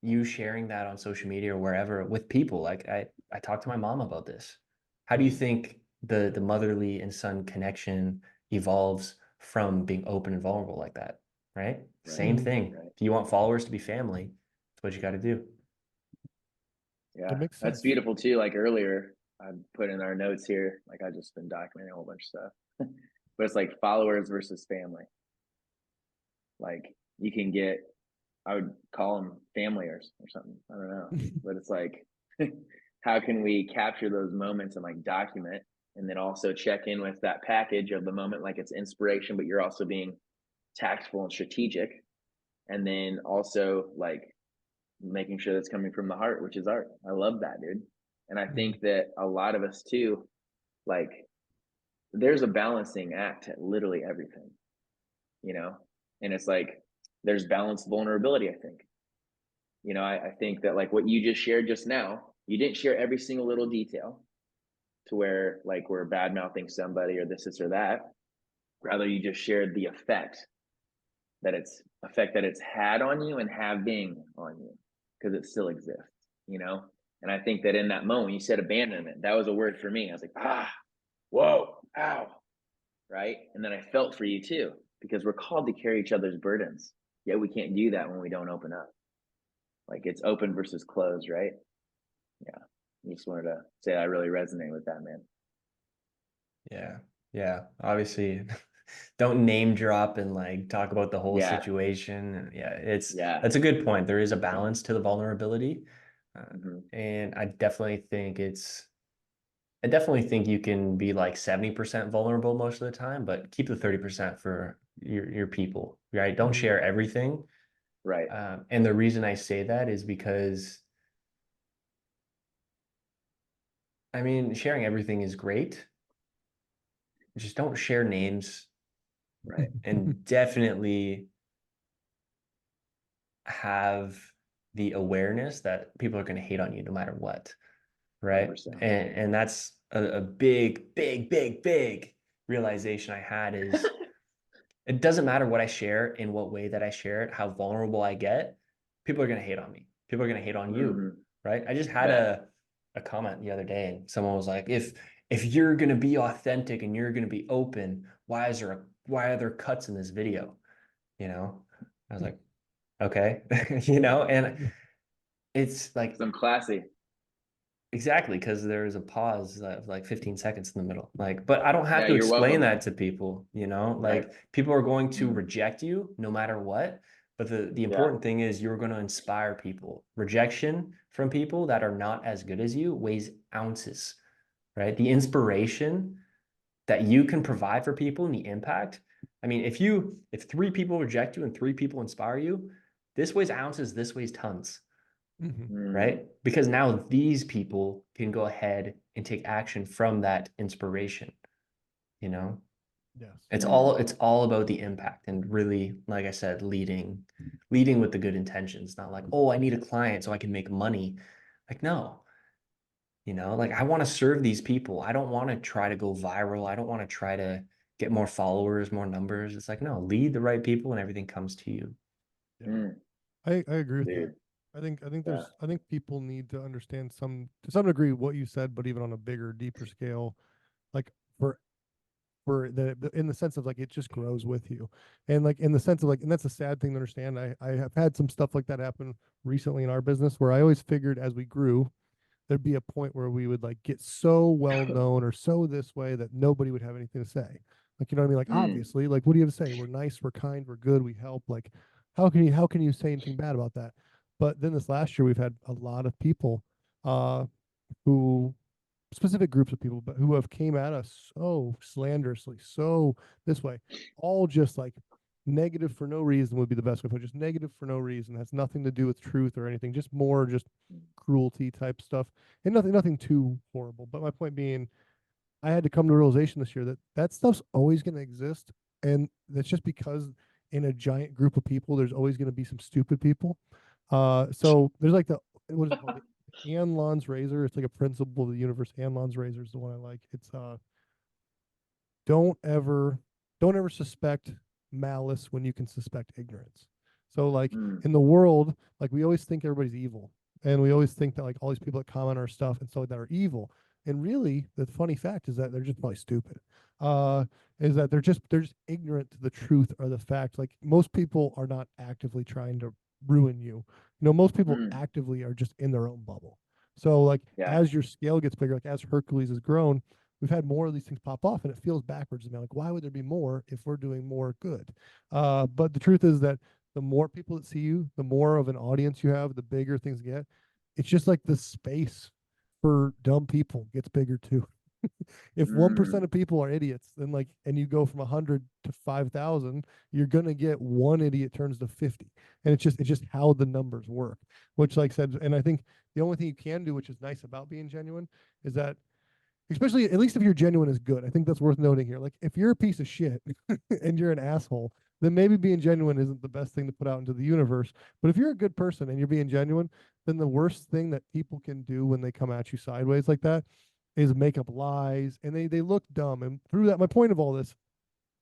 you sharing that on social media or wherever with people, like I talked to my mom about this. How do you think the motherly and son connection evolves from being open and vulnerable like that? Right? Right. Same thing. Right. If you want followers to be family, that's what you got to do. That Yeah. makes That's sense. beautiful too. Like earlier, I put in our notes here, like I just been documenting a whole bunch of stuff. But it's like followers versus family. Like you can get, I would call them familyers or something. I don't know. But it's like, how can we capture those moments and like document and then also check in with that package of the moment, like it's inspiration, but you're also being tactful and strategic. And then also like making sure that's coming from the heart, which is art. I love that, dude. And I Mm-hmm. think that a lot of us too, like there's a balancing act at literally everything, you know? And it's like there's balanced vulnerability, I think. I think that like what you just shared just now, you didn't share every single little detail to where like we're bad mouthing somebody or this or that. Rather, you just shared the effect that it's had on you and having on you because it still exists. And I think that in that moment, you said abandonment. That was a word for me. I was like, whoa, ow, right? And then I felt for you too because we're called to carry each other's burdens. Yet we can't do that when we don't open up. Like it's open versus closed, right? Yeah. I just wanted to say I really resonate with that, man. Yeah. Yeah. Obviously, don't name drop and like talk about the whole Yeah. situation. Yeah, Yeah. that's a good point. There is a balance to the vulnerability. Mm-hmm. And I definitely think you can be like 70% vulnerable most of the time, but keep the 30% for your people, right? Don't Mm-hmm. share everything. Right. And the reason I say that is because, I mean, sharing everything is great. Just don't share names Right. and definitely have the awareness that people are going to hate on you no matter what, right? 100%. And that's a big, big, big, big realization I had is it doesn't matter what I share, in what way that I share it, how vulnerable I get, people are going to hate on me. People are going to hate on you, Mm-hmm. right? I just had Bet. a comment the other day and someone was like, if you're going to be authentic and you're going to be open, why are there cuts in this video? You know? I was like, okay, and it's like Some classy. exactly because there's a pause of like 15 seconds in the middle. Like, but I don't have Yeah, to you're explain welcome. that to people, Right. like people are going to Mm. reject you no matter what. But the Yeah. important thing is you're going to inspire people. Rejection from people that are not as good as you weighs ounces, right? The inspiration that you can provide for people and the impact. I mean, if three people reject you and three people inspire you, this weighs ounces, this weighs tons, Mm-hmm. Mm. right? Because now these people can go ahead and take action from that inspiration, you know? Yes. It's all about the impact, and really, like I said, leading with the good intentions, not like, oh, I need a client so I can make money. Like, no, like I want to serve these people. I don't want to try to go viral. I don't want to try to get more followers, more numbers. It's like, no, lead the right people and everything comes to you. Yeah. Mm, I agree with that. dude. Yeah. I think people need to understand to some degree what you said, but even on a bigger, deeper scale, like for in the sense of like it just grows with you, and like in the sense of like, and that's a sad thing to understand. I have had some stuff like that happen recently in our business where I always figured as we grew there'd be a point where we would like get so well known or so this way that nobody would have anything to say. Like, you know what I mean? Like, Mm, obviously, like, what do you have to say? We're nice, we're kind, we're good, we help. Like, how can you say anything bad about that? But then this last year, we've had a lot of people, uh, who specific groups of people, but who have came at us so slanderously, so this way, all just like negative for no reason would be the best way to put it. Just negative for no reason. Has nothing to do with truth or anything. Just more just cruelty type stuff, and nothing too horrible. But my point being, I had to come to a realization this year that that stuff's always going to exist, and that's just because in a giant group of people, there's always going to be some stupid people. So there's like what is it called? The Anlon's razor. It's like a principle of the universe. Anlon's razor is the one I like. It's don't ever don't ever suspect malice when you can suspect ignorance. So like mm, in the world, like we always think everybody's evil, and we always think that like all these people that comment on our stuff and stuff like that are evil. And really, the funny fact is that they're just probably stupid. Uh, is that they're just ignorant to the truth or the fact. Like most people are not actively trying to ruin you. You know, most people mm. actively are just in their own bubble. So like Yeah. as your scale gets bigger, like as Hercules has grown, we've had more of these things pop off, and it feels backwards to me. Like, why would there be more if we're doing more good? But the truth is that the more people that see you, the more of an audience you have, the bigger things get. It's just like the space for dumb people gets bigger too. If 1% Mm, of people are idiots, then like, and you go from 100 to 5,000, you're gonna get one idiot turns to 50, and it's just how the numbers work. Which, like I said, and I think the only thing you can do, which is nice about being genuine, is that especially at least if you're genuine is good. I think that's worth noting here. Like if you're a piece of shit and you're an asshole, then maybe being genuine isn't the best thing to put out into the universe. But if you're a good person and you're being genuine, then the worst thing that people can do when they come at you sideways like that is make up lies, and they look dumb. And through that, my point of all this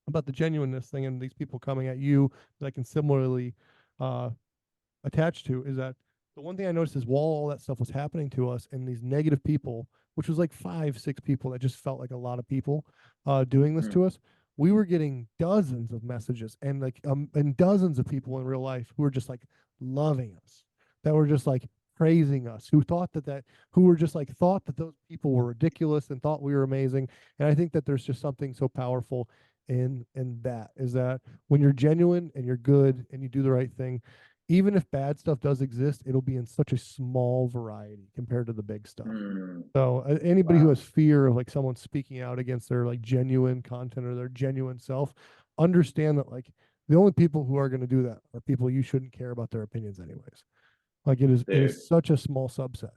about the genuineness thing and these people coming at you that I can similarly uh attached to is that the one thing I noticed is while all that stuff was happening to us and these negative people, which was like 5, 6 people that just felt like a lot of people doing this mm, to us, we were getting dozens of messages and like and dozens of people in real life who were just like loving us, that were just like praising us, who thought who were just like thought that those people were ridiculous and thought we were amazing. And I think that there's just something so powerful in that, is that when you're genuine and you're good and you do the right thing, even if bad stuff does exist, it'll be in such a small variety compared to the big stuff. mm. So anybody who Wow. has fear of like someone speaking out against their like genuine content or their genuine self, understand that like the only people who are going to do that are people you shouldn't care about their opinions anyways. Like it Dude. is such a small subset.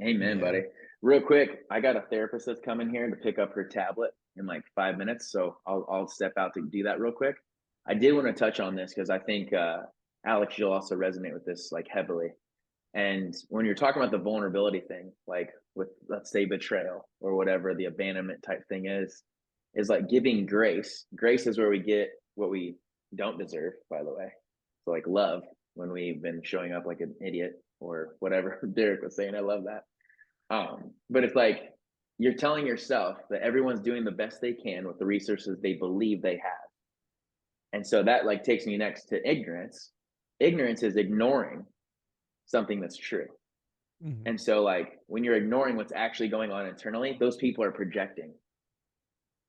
Amen, Yeah. buddy. Real quick, I got a therapist that's coming here to pick up her tablet in like 5 minutes, so I'll step out to do that real quick. I did want to touch on this because I think Alex, you'll also resonate with this like heavily. And when you're talking about the vulnerability thing, like with let's say betrayal or whatever the abandonment type thing is like giving grace. Grace is where we get what we don't deserve, by the way. So like love when we've been showing up like an idiot or whatever Derek was saying. I love that. But it's like you're telling yourself that everyone's doing the best they can with the resources they believe they have. And so that like takes me next to ignorance. Ignorance is ignoring something that's true. Mm-hmm. And so like when you're ignoring what's actually going on internally, those people are projecting.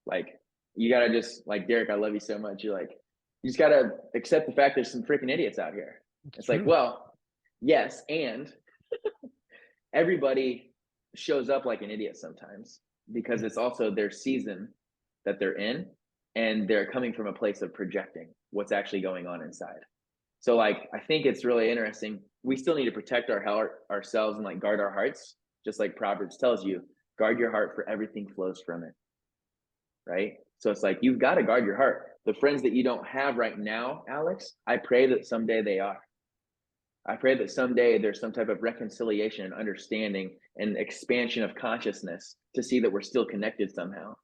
Like you gotta just like Derek, I love you so much. You're like, you just gotta accept the fact there's some freaking idiots out here. It's It's like, true. well, yes, and everybody shows up like an idiot sometimes because Yes. it's also their season that they're in, and they're coming from a place of projecting what's actually going on inside. So like I think it's really interesting. We still need to protect our heart ourselves and like guard our hearts, just like Proverbs tells you, guard your heart for everything flows from it. right? So it's like, you've got to guard your heart. The friends that you don't have right now, Alex, I pray that someday they are. I pray that someday there's some type of reconciliation and understanding and expansion of consciousness to see that we're still connected somehow,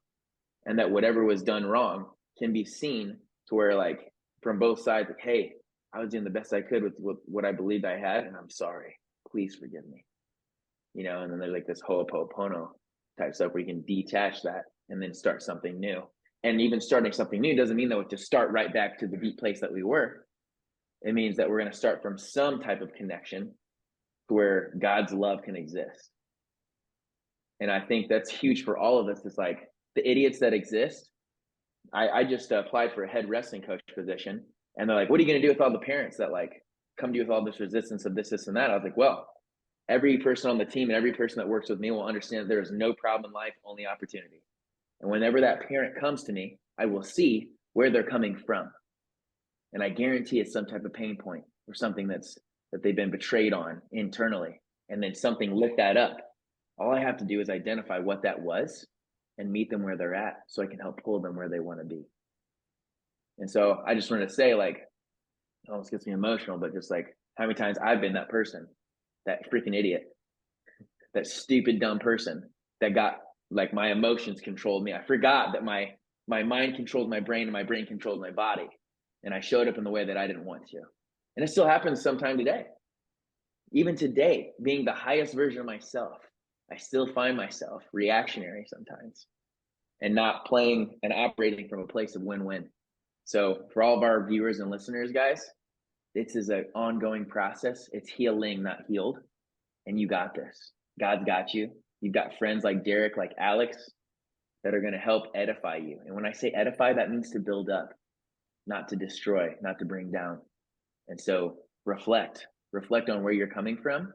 and that whatever was done wrong can be seen to where, like, from both sides, like, hey, I was doing the best I could with what I believed I had, and I'm sorry. Please forgive me. And then there's like this ho'oponopono type stuff where you can detach that and then start something new. And even starting something new doesn't mean that we have to start right back to the deep place that we were. It means that we're going to start from some type of connection to where God's love can exist. And I think that's huge for all of us. It's like the idiots that exist. I just applied for a head wrestling coach position, and they're like, what are you going to do with all the parents that like come to you with all this resistance of this and that? I was like, well, every person on the team and every person that works with me will understand that there is no problem in life, only opportunity. And whenever that parent comes to me, I will see where they're coming from. And I guarantee it's some type of pain point or something that they've been betrayed on internally. And then something lit that up. All I have to do is identify what that was and meet them where they're at, so I can help pull them where they want to be. And so I just wanted to say, like, it almost gets me emotional, but just like how many times I've been that person, that freaking idiot, that stupid, dumb person that got, like, my emotions controlled me. I forgot that my mind controlled my brain and my brain controlled my body. And I showed up in the way that I didn't want to. And it still happens sometime today. Even today, being the highest version of myself, I still find myself reactionary sometimes and not playing and operating from a place of win-win. So for all of our viewers and listeners, guys, this is an ongoing process. It's healing, not healed. And you got this. God's got you. You've got friends like Derek, like Alex, that are going to help edify you. And when I say edify, that means to build up, not to destroy, not to bring down. And so reflect on where you're coming from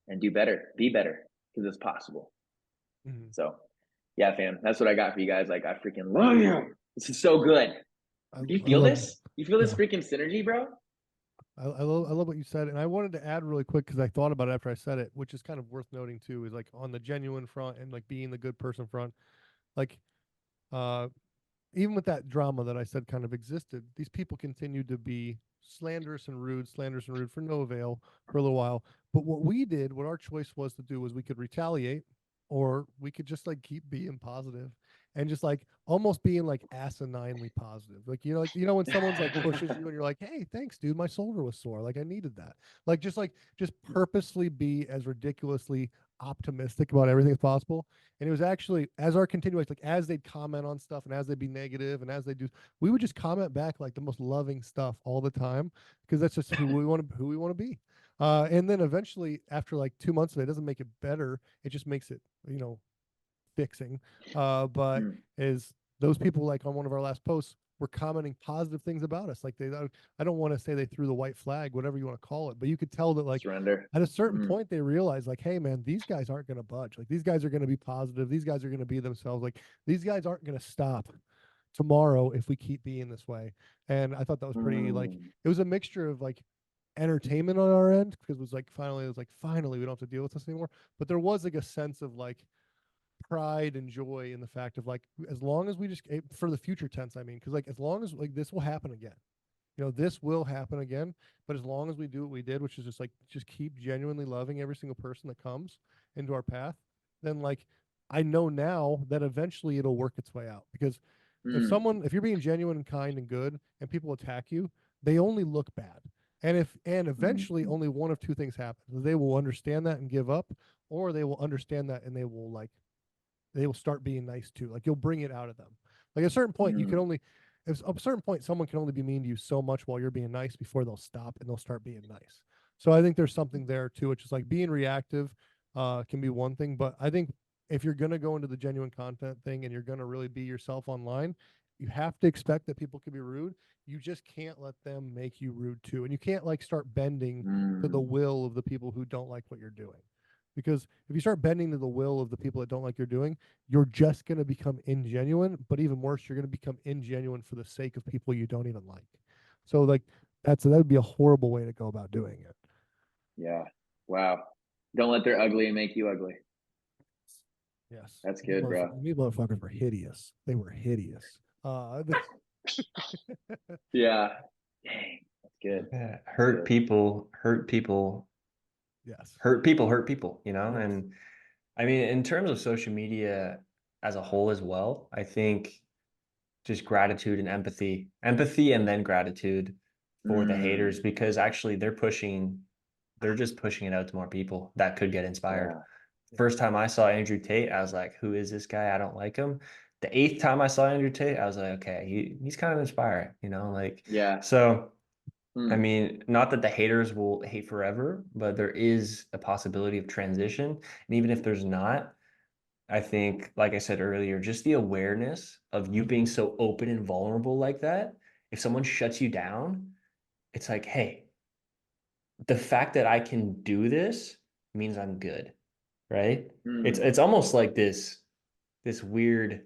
and do better, be better, because it's possible. Mm-hmm. So yeah, fam, that's what I got for you guys. Like, I freaking love you. This is so good. Do you feel this? You feel this freaking synergy, bro? I love what you said, and I wanted to add really quick because I thought about it after I said it, which is kind of worth noting too, is like on the genuine front and like being the good person front, like even with that drama that I said kind of existed, these people continued to be slanderous and rude for no avail for a little while. But what our choice was to do was we could retaliate, or we could just like keep being positive and just like almost being like asininely positive. Like, when someone's like pushes you and you're like, hey, thanks, dude, my shoulder was sore. Like, I needed that. Just purposely be as ridiculously optimistic about everything as possible. And it was actually, as our continuation, like as they'd comment on stuff and as they'd be negative and as they do, we would just comment back like the most loving stuff all the time, because that's just who we want to be. And then eventually, after like 2 months of it doesn't make it better. It just makes it, fixing. But is those people, like on one of our last posts, were commenting positive things about us. Like I don't want to say they threw the white flag, whatever you want to call it, but you could tell that like surrender. At a certain point they realized like, hey man, these guys aren't going to budge. Like these guys are going to be positive. These guys are going to be themselves. Like these guys aren't going to stop tomorrow if we keep being this way. And I thought that was pretty like, it was a mixture of like entertainment on our end, because it was like finally we don't have to deal with this anymore. But there was like a sense of like pride and joy in the fact of like, as long as we just, for the future tense, I mean, because like as long as like this will happen again, this will happen again, but as long as we do what we did, which is just keep genuinely loving every single person that comes into our path, then like I know now that eventually it'll work its way out. Because if you're being genuine and kind and good and people attack you, they only look bad. And eventually only one of two things happen. They will understand that and give up, or they will understand that and they will start being nice too. Like you'll bring it out of them. Like at a certain point, at a certain point, someone can only be mean to you so much while you're being nice before they'll stop and they'll start being nice. So I think there's something there too, which is like being reactive can be one thing. But I think if you're going to go into the genuine content thing and you're going to really be yourself online, you have to expect that people can be rude. You just can't let them make you rude too. And you can't like start bending to the will of the people who don't like what you're doing. Because if you start bending to the will of the people that don't like you're doing, you're just going to become ingenuine. But even worse, you're going to become ingenuine for the sake of people you don't even like. So like that would be a horrible way to go about doing it. Yeah. Wow. Don't let their ugly make you ugly. Yes. That's good, bro. These motherfuckers were hideous. They were hideous. Yeah. Dang, that's good. Yeah. That's good. Hurt people, Yes. hurt people, you know? Yes. And I mean, in terms of social media as a whole as well, I think just gratitude and empathy and then gratitude for the haters, Mm, because actually they're just pushing it out to more people that could get inspired. yeah. First time I saw Andrew Tate, I was like, who is this guy? I don't like him. The eighth time I saw Andrew Tate, I was like, okay, he's kind of inspiring, you know, like, Yeah. so I Mm, mean, not that the haters will hate forever, but there is a possibility of transition. And even if there's not, I think, like I said earlier, just the awareness of you being so open and vulnerable like that, if someone shuts you down, it's like, hey, the fact that I can do this means I'm good, right? mm, It's almost like this weird,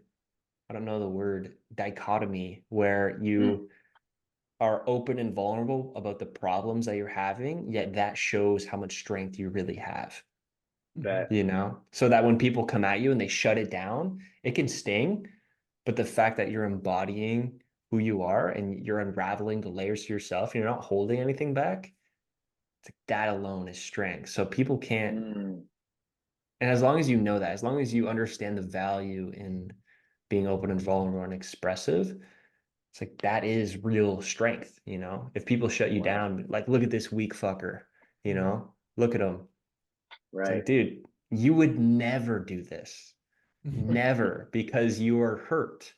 I don't know the word, dichotomy where mm, you are open and vulnerable about the problems that you're having, yet that shows how much strength you really have, Mhm. bet. you know? So that when people come at you and they shut it down, it can sting, but the fact that you're embodying who you are and you're unraveling the layers to yourself, and you're not holding anything back, it's like that alone is strength. So people can't, Mm, and as long as you know that, as long as you understand the value in being open and vulnerable and expressive, it's like that is real strength, you know? If people shut you wow. down, like, look at this weak fucker, you Mhm. know? Look at him. It's Right. like, dude, you would never do this. Mhm. Never, because you are hurt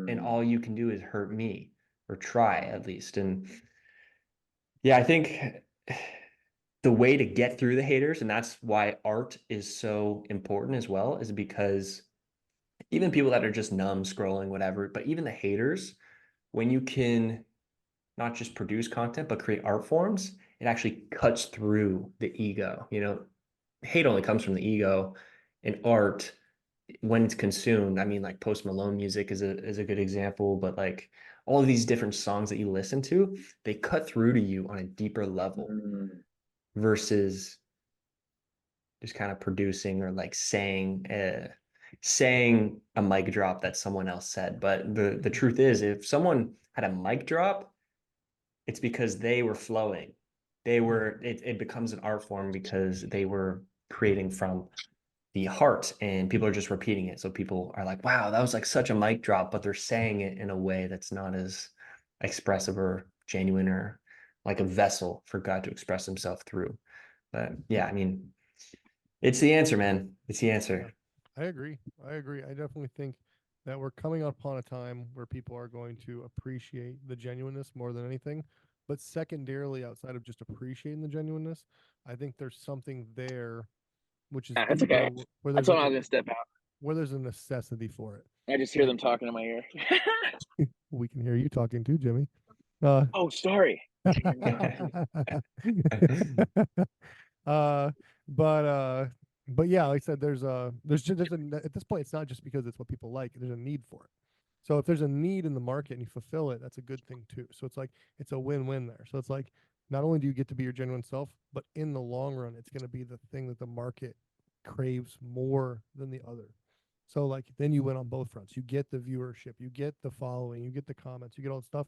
and Mm, all you can do is hurt me, or try at least. And yeah, I think the way to get through the haters, and that's why art is so important as well, is because even people that are just numb scrolling, whatever, but even the haters, when you can not just produce content, but create art forms, it actually cuts through the ego. You know, hate only comes from the ego, and art, when it's consumed, I mean, like Post Malone music is a good example, but like all of these different songs that you listen to, they cut through to you on a deeper level mm, versus just kind of producing or like saying a mic drop that someone else said. But the Mhm. truth is, if someone had a mic drop, it's because they were flowing. It becomes an art form because they were creating from the heart, and people are just repeating it. So people are like, wow, that was like such a mic drop, but they're saying it in a way that's not as expressive or genuine, or like a vessel for God to express himself through. But yeah, I mean, it's the answer, man. It's the Yeah, answer. I agree. I agree. I definitely think that we're coming upon a time where people are going to appreciate the genuineness more than anything. But secondarily, outside of just appreciating the genuineness, I think there's something there which is that's deeper, okay. where I there's told like him I was gonna step out. where there's a necessity for it. I just hear Like them talking in my ear. we can hear you talking too, Jimmy. Uh, Oh, sorry. Didn't mean to. uh, but uh, but yeah, like I said, there's just there's a at this point, it's not just because it's what people like. There's a need for it. So if there's a need in the market and you fulfill it, that's a good thing too. So it's like it's a win-win there. So it's like not only do you get to be your genuine self, but in the long run, it's going to be the thing that the market craves more than the other. So like then you win on both fronts. You get the viewership, you get the following, you get the comments, you get all the stuff,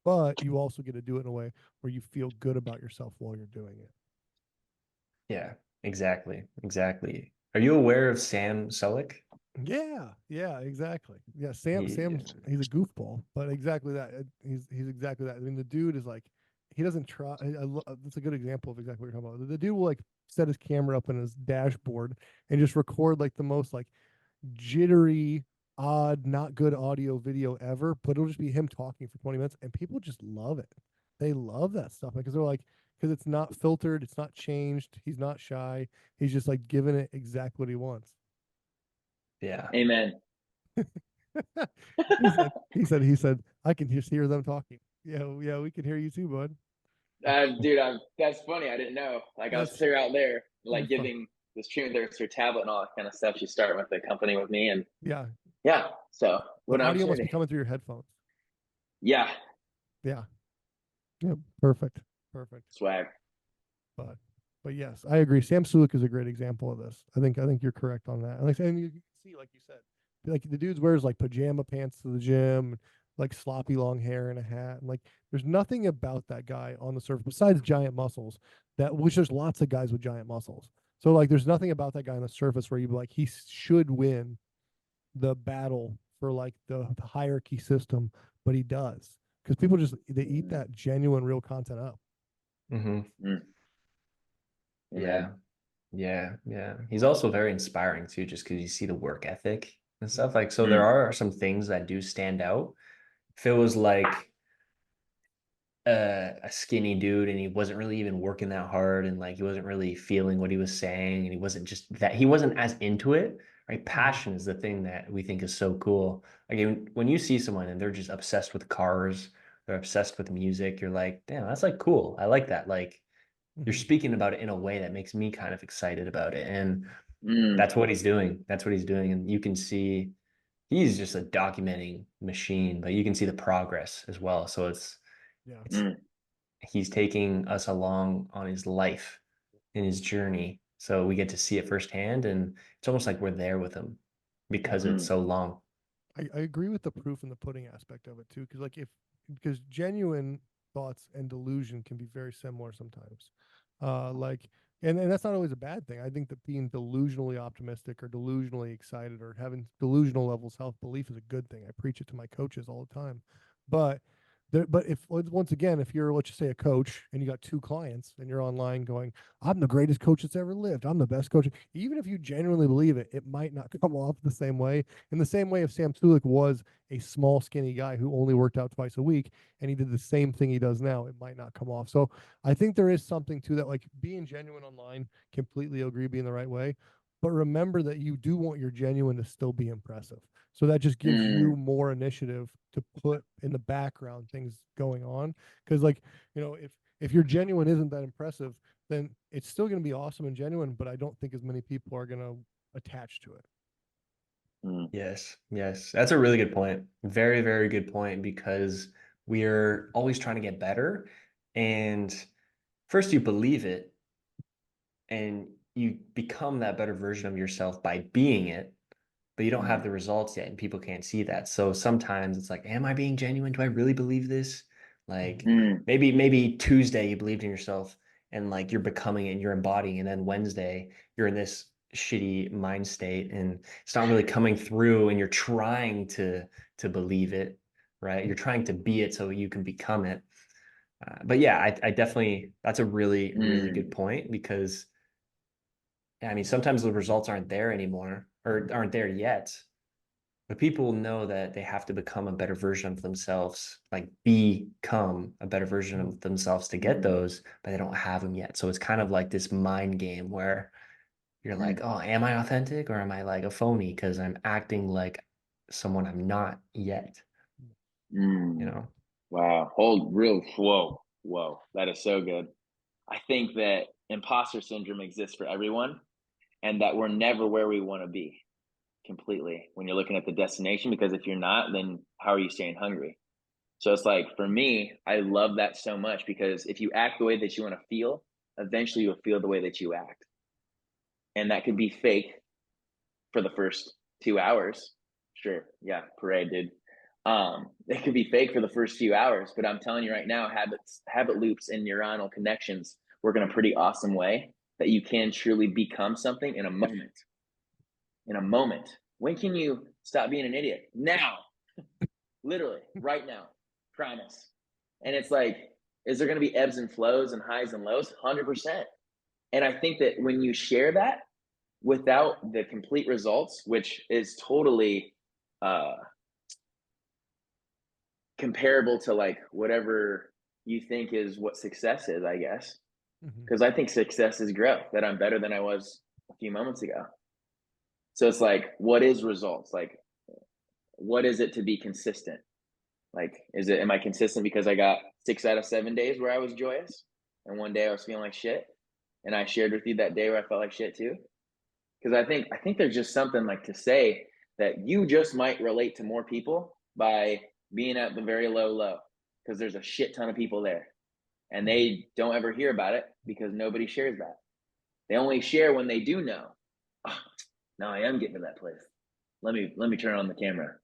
but you also get to do it in a way where you feel good about yourself while you're doing it. Yeah, exactly. Exactly. Are you aware of Sam Sulek? Yeah, yeah, exactly. Yeah, He, Sam's he's a goofball, but exactly that. He's exactly that. I mean, the dude is like he doesn't try. That's a good example of exactly what you're talking about. The dude will like set his camera up in his dashboard and just record like the most like jittery, odd, not good audio video ever, but it'll just be him talking for 20 minutes and people just love it. They love that stuff because they're like, because it's not filtered, it's not changed, he's not shy, he's just like giving it exactly what he wants. yeah. Amen. he said, I can just hear them talking. Yeah, yeah, we can hear you too, bud. Dude, that's funny. I didn't know. Like, I was That's clear out there, you're like fun. giving this treatment therapist her tablet and all that kind of stuff. She's starting with the company with me, and Yeah. yeah. So, The what an audio must be opportunity. coming through your headphones. Yeah, Yeah. Yeah. Perfect. Perfect. swag. But But yes, I agree. Sam Sulek is a great example of this. I think you're correct on that. And you can see, like you said, like the dude wears like pajama pants to the gym, like sloppy long hair and a hat. And like there's nothing about that guy on the surface besides giant muscles that which there's lots of guys with giant muscles. So like there's nothing about that guy on the surface where you like he should win the battle for like the hierarchy system, but he does. Because people just they eat that genuine real content up. Mm-hmm. Mm. Yeah. Yeah. He's also very inspiring too, just because you see the work ethic and stuff. Like, so there Mm. are some things that do stand out. If it was like a skinny dude and he wasn't really even working that hard and like he wasn't really feeling what he was saying and he wasn't as into it, right? Passion is the thing that we think is so cool. Like when you see someone and they're just obsessed with cars, they're obsessed with music, you're like, damn, that's like cool. I like that. Like you're speaking about it in a way that makes me kind of excited about it. And Mm. that's what he's doing. That's what he's doing. And you can see he's just a documenting machine, but you can see the progress as well. So Yeah. it's Mm. he's taking us along on his life in his journey. So we get to see it firsthand, and it's almost like we're there with him because Yeah. it's Mm. so long. I agree with the proof and the pudding aspect of it too, because like if because genuine thoughts and delusion can be very similar sometimes. Like and that's not always a bad thing. I think that being delusionally optimistic or delusionally excited or having delusional levels self belief is a good thing. I preach it to my coaches all the time. But but if once again, if you're let's just say a coach and you got two clients and you're online going, I'm the greatest coach that's ever lived. I'm the best coach. Even if you genuinely believe it, it might not come off the same way. In the same way, if Sam Sulek was a small, skinny guy who only worked out twice a week and he did the same thing he does now, it might not come off. So I think there is something to that, like being genuine online, completely agree being the right way. But remember that you do want your genuine to still be impressive. So that just gives you Mm. more initiative to put in the background things going on. Because like, if your genuine isn't that impressive, then it's still going to be awesome and genuine, but I don't think as many people are going to attach to it. Mm. Yes. That's a really good point. Very, very good point because we're always trying to get better. And first you believe it and you become that better version of yourself by being it, but you don't have Mm. the results yet and people can't see that. So sometimes it's like, am I being genuine? Do I really believe this? Like Mm. maybe Tuesday you believed in yourself and like you're becoming it and you're embodying, and then Wednesday you're in this shitty mind state and it's not really coming through and you're trying to believe it, right? You're trying to be it so you can become it. But yeah, I definitely that's a really, really good Mm. point because I mean, sometimes the results aren't there anymore or aren't there yet, but people know that they have to become a better version of themselves, like become a better version of themselves to get Mm. those, but they don't have them yet. So it's kind of like this mind game where you're like, Mm. oh, am I authentic or am I like a phony? Because I'm acting like someone I'm not yet, you Mm. know? Wow. Hold real. Whoa. Whoa. That is so good. I think that imposter syndrome exists for everyone and that we're never where we want to be completely when you're looking at the destination. Because if you're not, then how are you staying hungry? So it's like for me, I love that so much because if you act the way that you want to feel, eventually you'll feel the way that you act. And that could be fake for the first 2 hours. Sure. Yeah. Parade, dude. It could be fake for the first few hours, but I'm telling you right now, habit loops, and neuronal connections work in a pretty awesome way that you can truly become something in a moment. In a moment. When can you stop being an idiot? Now. Literally, right now. Promise. And it's like, is there going to be ebbs and flows and highs and lows? 100%. And I think that when you share that without the complete results, which is totally uh, comparable to like whatever you think is what success is, I guess. Mm-hmm. Because I think success is growth, that I'm better than I was a few moments ago. So it's like, what is results? Like, what is it to be consistent? Like, am I consistent because I got 6 out of 7 days where I was joyous and one day I was feeling like shit? And I shared with you that day where I felt like shit too. Because I think there's just something like to say that you just might relate to more people by being at the very low, because there's a shit ton of people there and they don't ever hear about it because nobody shares that. They only share when they do know. Oh, now I am getting to that place. Let me turn on the camera.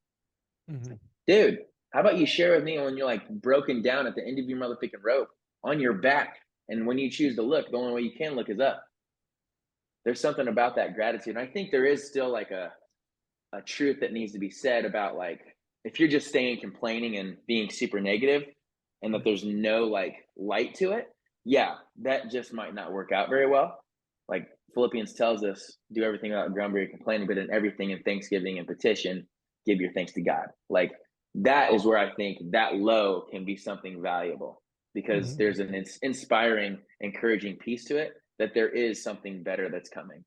Mm-hmm. Dude, how about you share with me when you're like broken down at the end of your motherfucking rope on your back, and when you choose to look, the only way you can look is up. There's something about that gratitude. And I think there is still like a truth that needs to be said about like, if you're just staying complaining and being super negative and that there's no like light to it, yeah, that just might not work out very well. Like Philippians tells us, do everything without grumbling or complaining, but in everything in thanksgiving and petition, give your thanks to God. Like that is where I think that low can be something valuable, because there's an inspiring, encouraging piece to it that there is something better that's coming.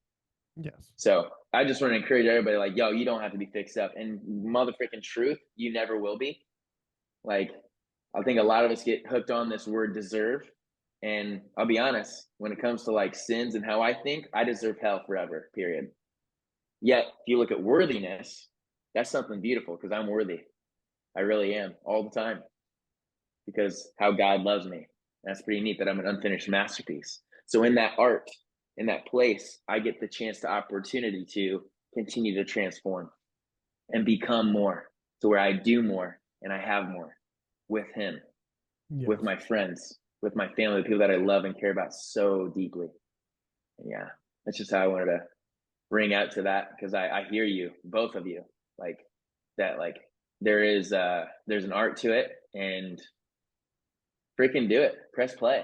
Yes. So I just want to encourage everybody, like, yo, you don't have to be fixed up. And motherfucking truth, you never will be. Like, I think a lot of us get hooked on this word deserve. And I'll be honest, when it comes to like sins and how I think, I deserve hell forever, period. Yet, if you look at worthiness, that's something beautiful, because I'm worthy. I really am, all the time, because how God loves me. That's pretty neat, that I'm an unfinished masterpiece. So in that art, in that place, I get the chance, the opportunity to continue to transform and become more, to where I do more and I have more with him, Yes. with my friends, with my family, the people that I love and care about so deeply. And yeah, that's just how I wanted to bring out to that, because I hear you, both of you, like that, like there's an art to it, and freaking do it. Press play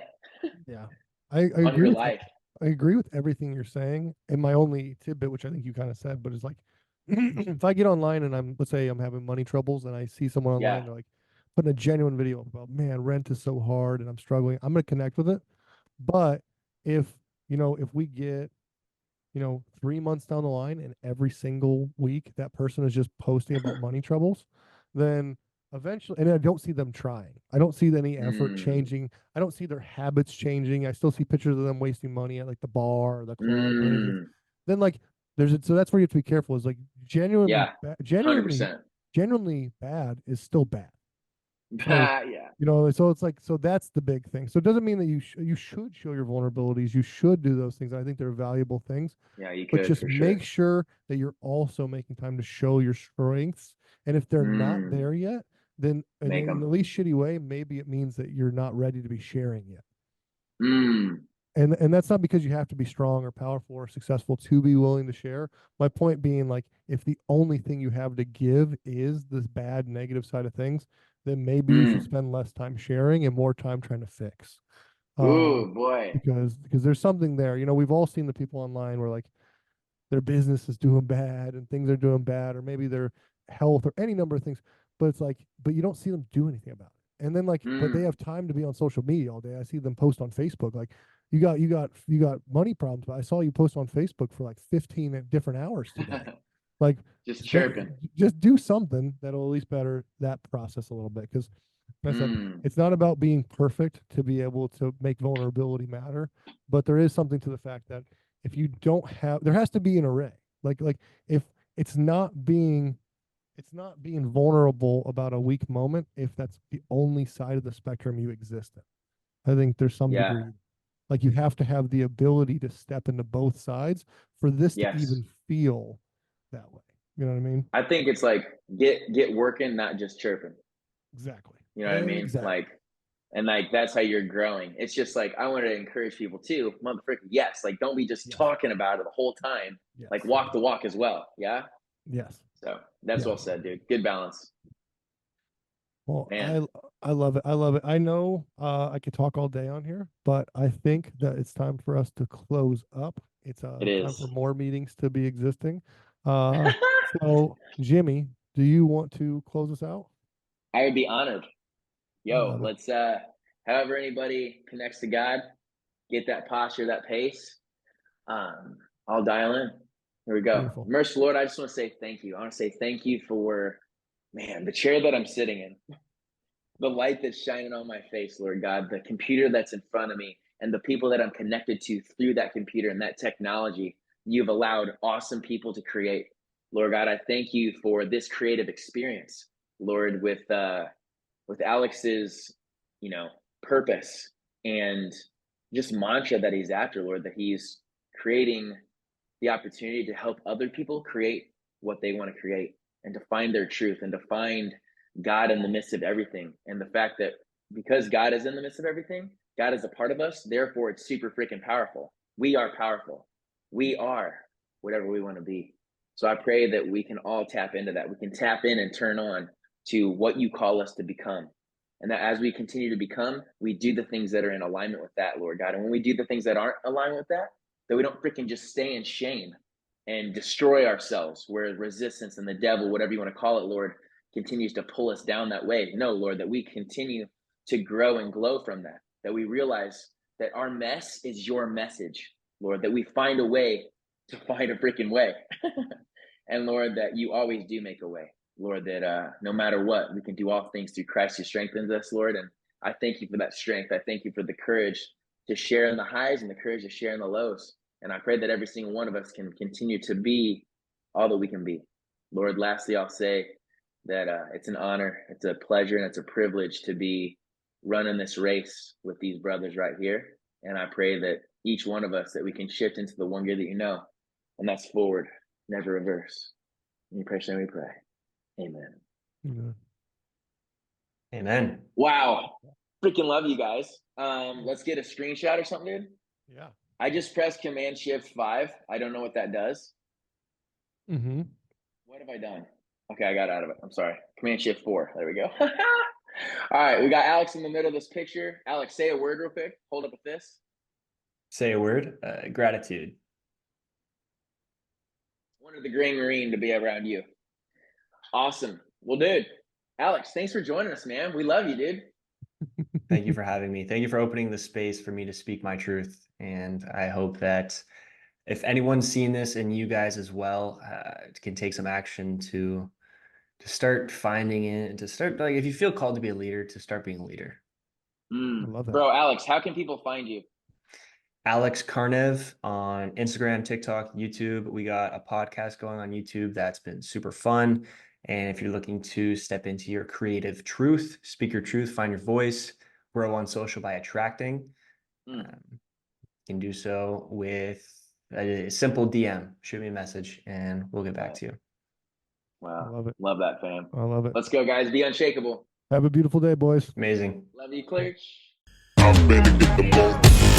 Yeah. I on agree your with life. I agree with everything you're saying. And my only tidbit, which I think you kind of said, but is like, if I get online and let's say I'm having money troubles and I see someone Yeah. online, they're like putting a genuine video about, man, rent is so hard and I'm struggling, I'm going to connect with it. But if, if we get, 3 months down the line and every single week that person is just posting about money troubles, then eventually, and I don't see them trying. I don't see any effort changing. I don't see their habits changing. I still see pictures of them wasting money at like the bar or the club or anything. Then like so that's where you have to be careful. Is like genuinely, Yeah. genuinely, 100%. genuinely bad is still bad. So, Yeah. so it's like, so that's the big thing. So it doesn't mean that you should show your vulnerabilities. You should do those things. I think they're valuable things, Yeah, you but could just for make sure. sure that you're also making time to show your strengths. And if they're not there yet, then Make in the them. least shitty way, maybe it means that you're not ready to be sharing yet. Mm. And that's not because you have to be strong or powerful or successful to be willing to share. My point being, like, if the only thing you have to give is this bad negative side of things, then maybe you should Mm. spend less time sharing and more time trying to fix. Ooh, boy. Because there's something there. We've all seen the people online where like their business is doing bad and things are doing bad, or maybe their health or any number of things. But it's like, but you don't see them do anything about it. And then like, but they Mm. have time to be on social media all day. I see them post on Facebook like, you got money problems, but I saw you post on Facebook for like 15 different hours today. Like, Just chirping. just do something that'll at least better that process a little bit. Because like I said, Mm. it's not about being perfect to be able to make vulnerability matter, but there is something to the fact that if you don't have, there has to be an array. Like if it's not being vulnerable about a weak moment, if that's the only side of the spectrum you exist in. I think there's some Yeah. degree, like you have to have the ability to step into both sides for this to Yes. even feel that way. You know what I mean? I think it's like get working, not just chirping. Exactly. You know what I mean? Exactly. Like, and like that's how you're growing. It's just like I want to encourage people too. Motherfucker, yes. Like, don't be just Yes. talking about it the whole time. Yes. Like, walk the walk as well. Yeah. Yes. So that's well Yes. said, dude. Good balance, Well, man. I love it. I love it. I know I could talk all day on here, but I think that it's time for us to close up. It's It time for is. more meetings to be existing. Uh, so Jimmy, do you want to close us out? I would be honored. I Yo, love it. let's however anybody connects to God, get that posture, that pace. I'll dial in. Here we go. Beautiful. Merciful Lord, I just want to say thank you. I want to say thank you for, man, the chair that I'm sitting in, the light that's shining on my face, Lord God, the computer that's in front of me, and the people that I'm connected to through that computer and that technology. You've allowed awesome people to create. Lord God, I thank you for this creative experience, Lord, with Alex's, you know, purpose and just mantra that he's after, Lord, that he's creating the opportunity to help other people create what they want to create, and to find their truth, and to find God in the midst of everything. And the fact that because God is in the midst of everything, God is a part of us, therefore it's super freaking powerful. We are powerful. We are whatever we want to be. So I pray that we can all tap into that. We can tap in and turn on to what you call us to become. And that as we continue to become, we do the things that are in alignment with that, Lord God. And when we do the things that aren't aligned with that, that we don't freaking just stay in shame and destroy ourselves, where resistance and the devil, whatever you want to call it, Lord, continues to pull us down that way. No, Lord, that we continue to grow and glow from that, that we realize that our mess is your message, Lord, that we find a way to find a freaking way. And Lord, that you always do make a way, Lord, that no matter what, we can do all things through Christ who strengthens us, Lord. And I thank you for that strength. I thank you for the courage to share in the highs and the courage to share in the lows. And I pray that every single one of us can continue to be all that we can be. Lord, lastly, I'll say that it's an honor, it's a pleasure, and it's a privilege to be running this race with these brothers right here. And I pray that each one of us, that we can shift into the one gear that you know, and that's forward, never reverse. In your precious name we pray. Amen. Amen. Amen. Wow. Freaking love you guys. Let's get a screenshot or something, dude. Yeah. I just pressed Command Shift 5. I don't know what that does. Mm-hmm. What have I done? Okay, I got out of it. I'm sorry. Command Shift 4. There we go. All right, we got Alex in the middle of this picture. Alex, say a word real quick. Hold up a fist. Say a word. Gratitude. Wanted the Green Marine to be around you. Awesome. Well, dude, Alex, thanks for joining us, man. We love you, dude. Thank you for having me. Thank you for opening the space for me to speak my truth. And I hope that if anyone's seen this, and you guys as well, can take some action to start finding it, to start, like, if you feel called to be a leader, to start being a leader. I love that. Bro, Alex, how can people find you? Alex Carnev on Instagram, TikTok, YouTube. We got a podcast going on YouTube that's been super fun. And if you're looking to step into your creative truth, speak your truth, find your voice, grow on social by attracting, you can do so with a simple DM. Shoot me a message and we'll get back to you. Wow. I love it. Love that, fam. I love it. Let's go, guys. Be unshakable. Have a beautiful day, boys. Amazing. Love you, Clear. I'm ready to get the most.